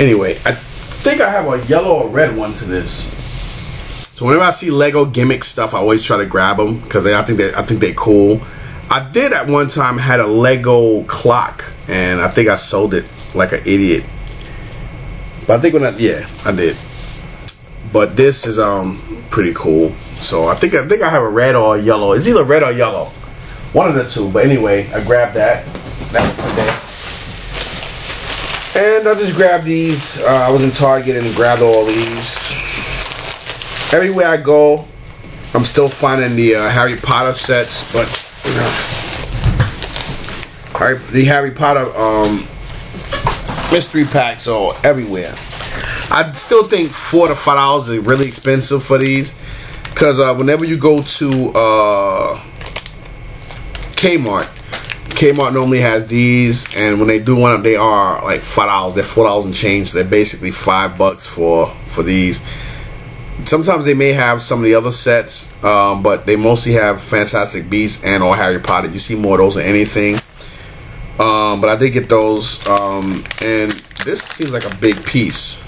A: Anyway, I think I have a yellow or red one to this. So whenever I see Lego gimmick stuff, I always try to grab them because I think they're cool. I did at one time had a Lego clock, and I think I sold it like an idiot. But I think I did. But this is pretty cool. So I think I have a red or a yellow. It's either red or yellow, one of the two. But anyway, I grabbed that. That was today. And I just grabbed these. I was in Target and grabbed all these. Everywhere I go, I'm still finding the Harry Potter sets, but the Harry Potter mystery packs are everywhere. I still think $4 to $5 is really expensive for these, because whenever you go to Kmart normally has these, and when they do one up, they are like $5. They're $4 and change. So they're basically $5 for these. Sometimes they may have some of the other sets, but they mostly have Fantastic Beasts and or Harry Potter. You see more of those than anything. But I did get those, and this seems like a big piece.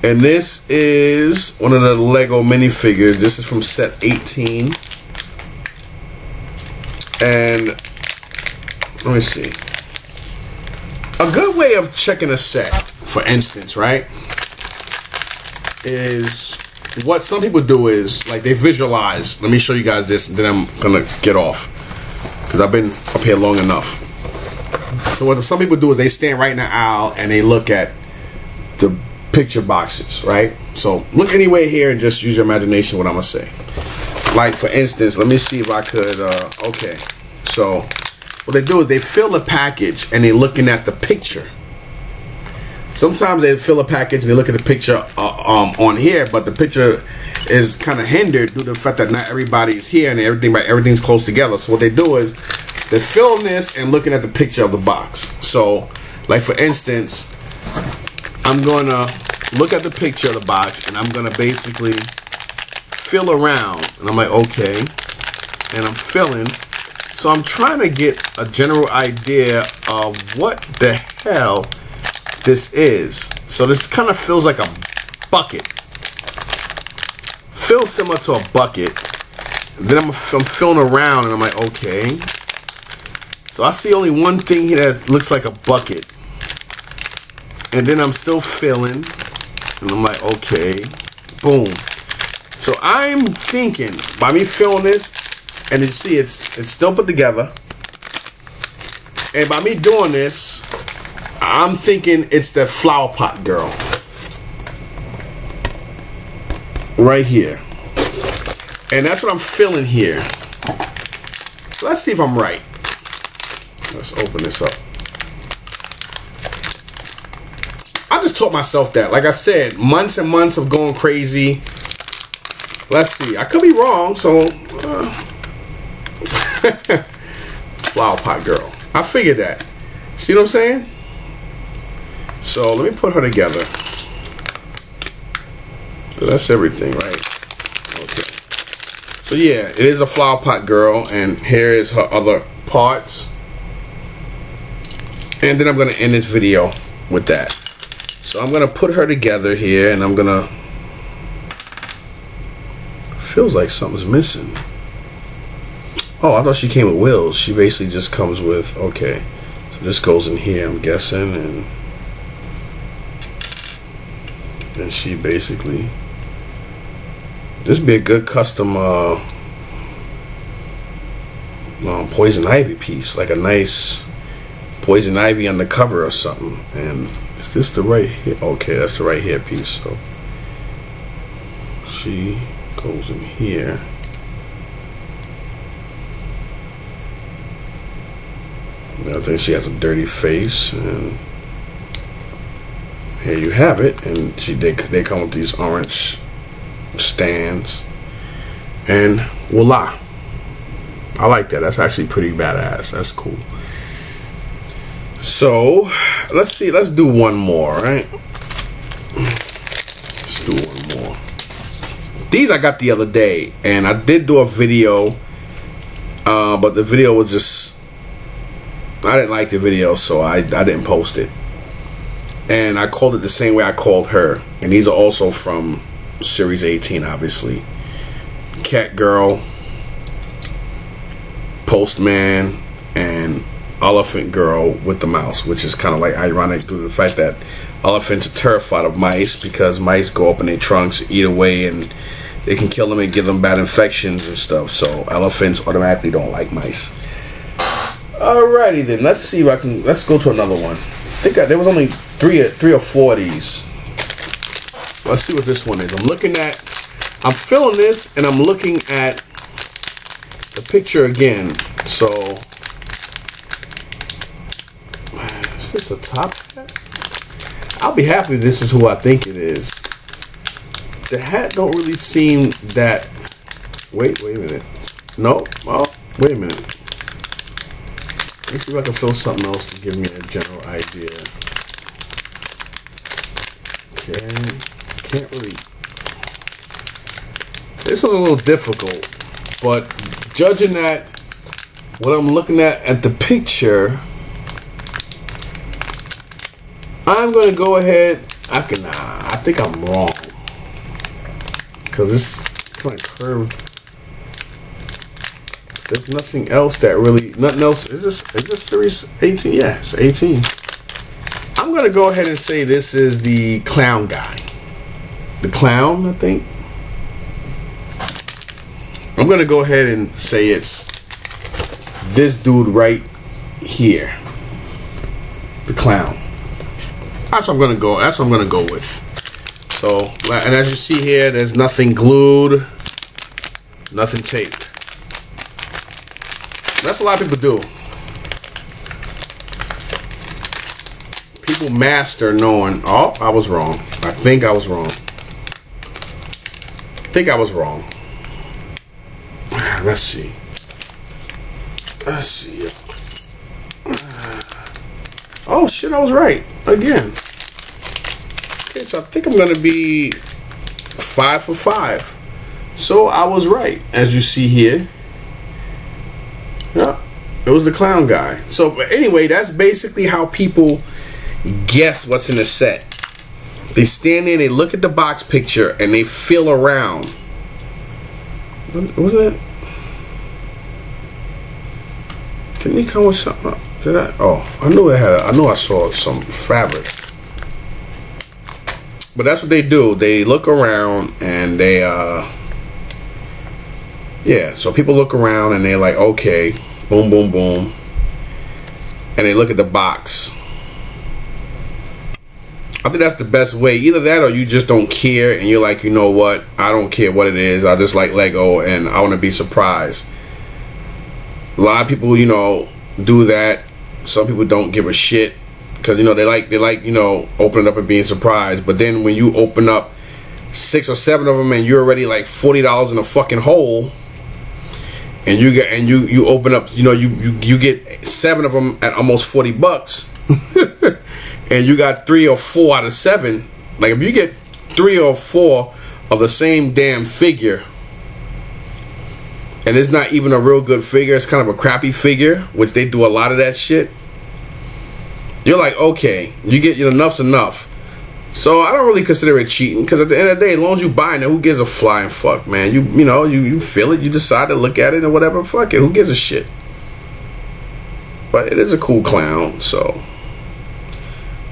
A: And this is one of the Lego minifigures. This is from set 18. And let me see. A good way of checking a set, for instance, right, is what some people do is, like, they visualize. Let me show you guys this, and then I'm gonna get off, because I've been up here long enough. So what some people do is they stand right in the aisle and they look at the picture boxes, right? So look anywhere here and just use your imagination what I'm gonna say. Like, for instance, let me see if I could okay, so what they do is they fill the package and they're looking at the picture. Sometimes they fill a package and they look at the picture on here, but the picture is kind of hindered due to the fact that not everybody is here and everything's close together. So what they do is they're filling this and looking at the picture of the box. So, like, for instance, I'm going to look at the picture of the box and I'm going to basically fill around. And I'm like, okay. And I'm filling. So I'm trying to get a general idea of what the hell this is. So this kind of feels like a bucket. Feels similar to a bucket. Then I'm filling around and I'm like, okay. So I see only one thing here that looks like a bucket. And then I'm still filling. And I'm like, okay. Boom. So I'm thinking, by me filling this, and you see it's still put together. And by me doing this, I'm thinking it's the flower pot girl. Right here. And that's what I'm feeling here. So let's see if I'm right. Let's open this up. I just taught myself that. Like I said, months and months of going crazy. Let's see. I could be wrong, so... flower pot girl. I figured that. See what I'm saying? So let me put her together. So that's everything, right? Okay. So yeah, it is a flower pot girl, and here is her other parts. And then I'm gonna end this video with that. So I'm gonna put her together here, and I'm gonna... Feels like something's missing. Oh, I thought she came with wheels. She basically just comes with... Okay. So this goes in here, I'm guessing, and she basically... This would be a good custom poison ivy piece, like a nice poison ivy on the cover or something. And is this the right hair? Okay, that's the right hair piece. So she goes in here. I think she has a dirty face, and here you have it. And they come with these orange stands, and voila. I like that. That's actually pretty badass. That's cool. So let's see, let's do one more, right? Let's do one more. These I got the other day, and I did do a video, but the video was just, I didn't like the video, so I didn't post it. And I called it the same way I called her. And these are also from Series 18, obviously. Cat Girl, Postman, and Elephant Girl with the mouse, which is kind of like ironic due to the fact that elephants are terrified of mice, because mice go up in their trunks, eat away, and they can kill them and give them bad infections and stuff. So elephants automatically don't like mice. Alrighty then, let's see if I can. Let's go to another one. I think there was only three or four of these. So let's see what this one is. I'm filling this, and I'm looking at the picture again. So is this a top hat? I'll be happy if this is who I think it is. The hat don't really seem that. Wait a minute. No. Oh, wait a minute. Let's see if I can fill something else to give me a general idea. Okay. Can't really. This was a little difficult, but judging that, what I'm looking at the picture, I'm gonna go ahead. I think I'm wrong, because it's kind of curved. There's nothing else that really, nothing else. Is this Series 18? Yeah, it's 18. I'm gonna go ahead and say this is the clown guy. The clown, I think. I'm gonna go ahead and say it's this dude right here. The clown. That's what I'm gonna go. That's what I'm gonna go with. So, and as you see here, there's nothing glued, nothing taped. That's a lot of people do. People master knowing, oh, I was wrong. I think I was wrong. Let's see. Oh shit, I was right again. Okay, so I think I'm gonna be 5 for 5. So I was right, as you see here. Yeah, it was the clown guy. So anyway, that's basically how people guess what's in the set. They stand there, they look at the box picture, and they feel around. Wasn't it? Didn't he come with something? Did I? Oh, I knew it had. I knew I saw some fabric. But that's what they do. They look around and they yeah, so people look around and they're like, okay, boom, boom, boom. And they look at the box. I think that's the best way. Either that or you just don't care and you're like, you know what, I don't care what it is, I just like Lego and I want to be surprised. A lot of people, you know, do that. Some people don't give a shit because, you know, they like, you know, opening up and being surprised. But then when you open up 6 or 7 of them and you're already like $40 in a fucking hole, and you get, and you open up, you know, you get 7 of them at almost $40, and you got 3 or 4 out of 7. Like if you get 3 or 4 of the same damn figure, and it's not even a real good figure, it's kind of a crappy figure, which they do a lot of that shit, you're like, okay, you get, you know, enough's enough. So I don't really consider it cheating, because at the end of the day, as long as you buying it, who gives a flying fuck, man? You know, you feel it, you decide to look at it or whatever, fuck it, who gives a shit? But it is a cool clown, so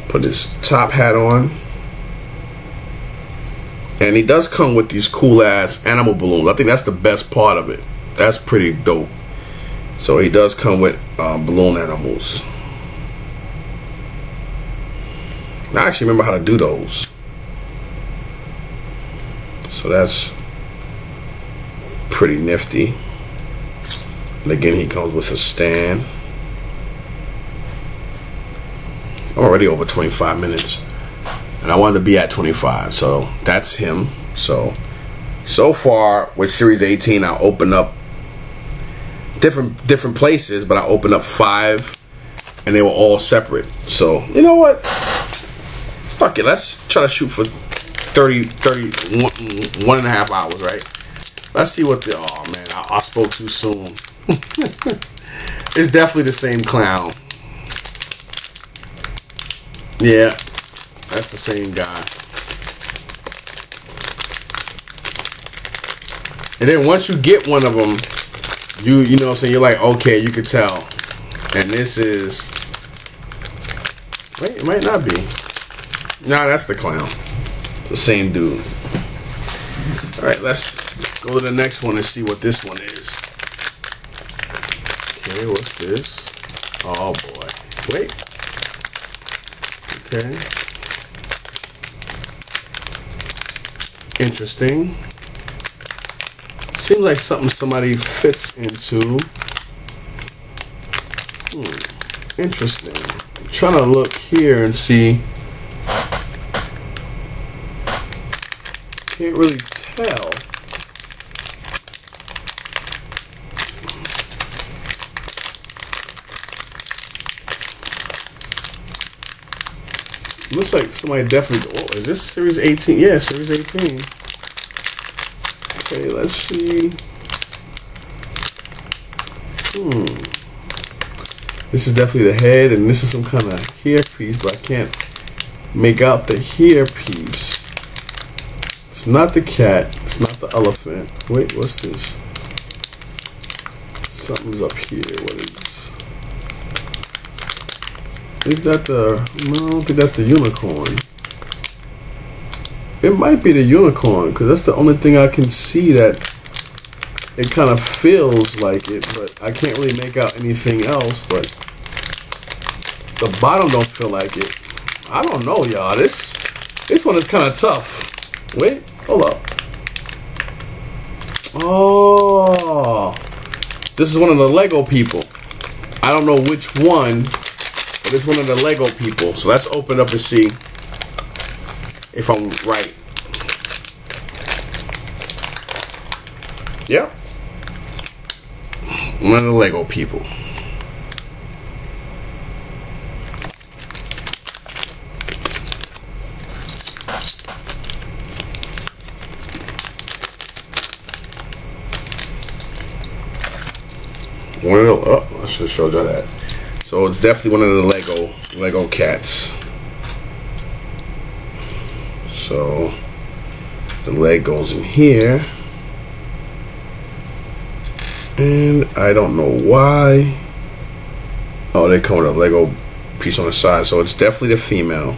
A: put his top hat on. And he does come with these cool ass animal balloons. I think that's the best part of it. That's pretty dope. So he does come with balloon animals. I actually remember how to do those. So that's pretty nifty. And again, he comes with a stand. I'm already over 25 minutes. And I wanted to be at 25. So that's him. So far with Series 18, I opened up different places, but I opened up 5 and they were all separate. So you know what? Fuck it, let's try to shoot for 1.5 hours, right? Let's see what the, oh man, I spoke too soon. It's definitely the same clown. Yeah, that's the same guy. And then once you get one of them, you know what I'm saying, you're like, okay, you can tell. And this is, wait, it might not be. Nah, that's the clown. It's the same dude. Alright, let's go to the next one and see what this one is. Okay, what's this? Oh boy. Wait. Okay. Interesting. Seems like something somebody fits into. Interesting. I'm trying to look here and see. Can't really tell. Looks like somebody definitely. Oh, is this Series 18? Yeah, Series 18. Okay, let's see. This is definitely the head, and this is some kind of hair piece, but I can't make out the hair piece. It's not the cat. It's not the elephant. Wait, what's this? Something's up here. What is this? Is that the... No, I don't think that's the unicorn. It might be the unicorn, because that's the only thing I can see that it kind of feels like it, but I can't really make out anything else, but the bottom don't feel like it. I don't know, y'all. This one is kind of tough. Wait, hold up. Oh, this is one of the Lego people. I don't know which one, but it's one of the Lego people. So let's open up and see if I'm right. Yep. One of the Lego people. One of the, oh, I should have showed you that. So it's definitely one of the Lego cats. So the leg goes in here, and I don't know why. Oh, they come with a Lego piece on the side, so it's definitely the female.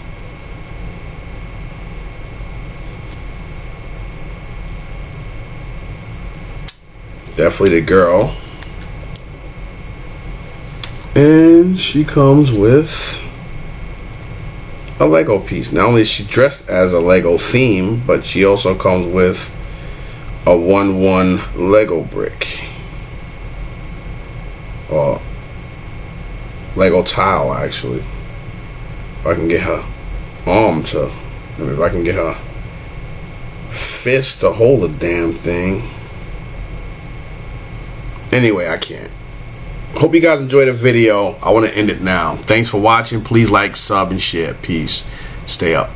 A: Definitely the girl. And she comes with a Lego piece. Not only is she dressed as a Lego theme, but she also comes with a 1/1 Lego brick. Or Lego tile, actually. If I can get her arm to, if I can get her fist to hold the damn thing. Anyway, I can't. Hope you guys enjoyed the video. I want to end it now. Thanks for watching. Please like, sub, and share. Peace. Stay up.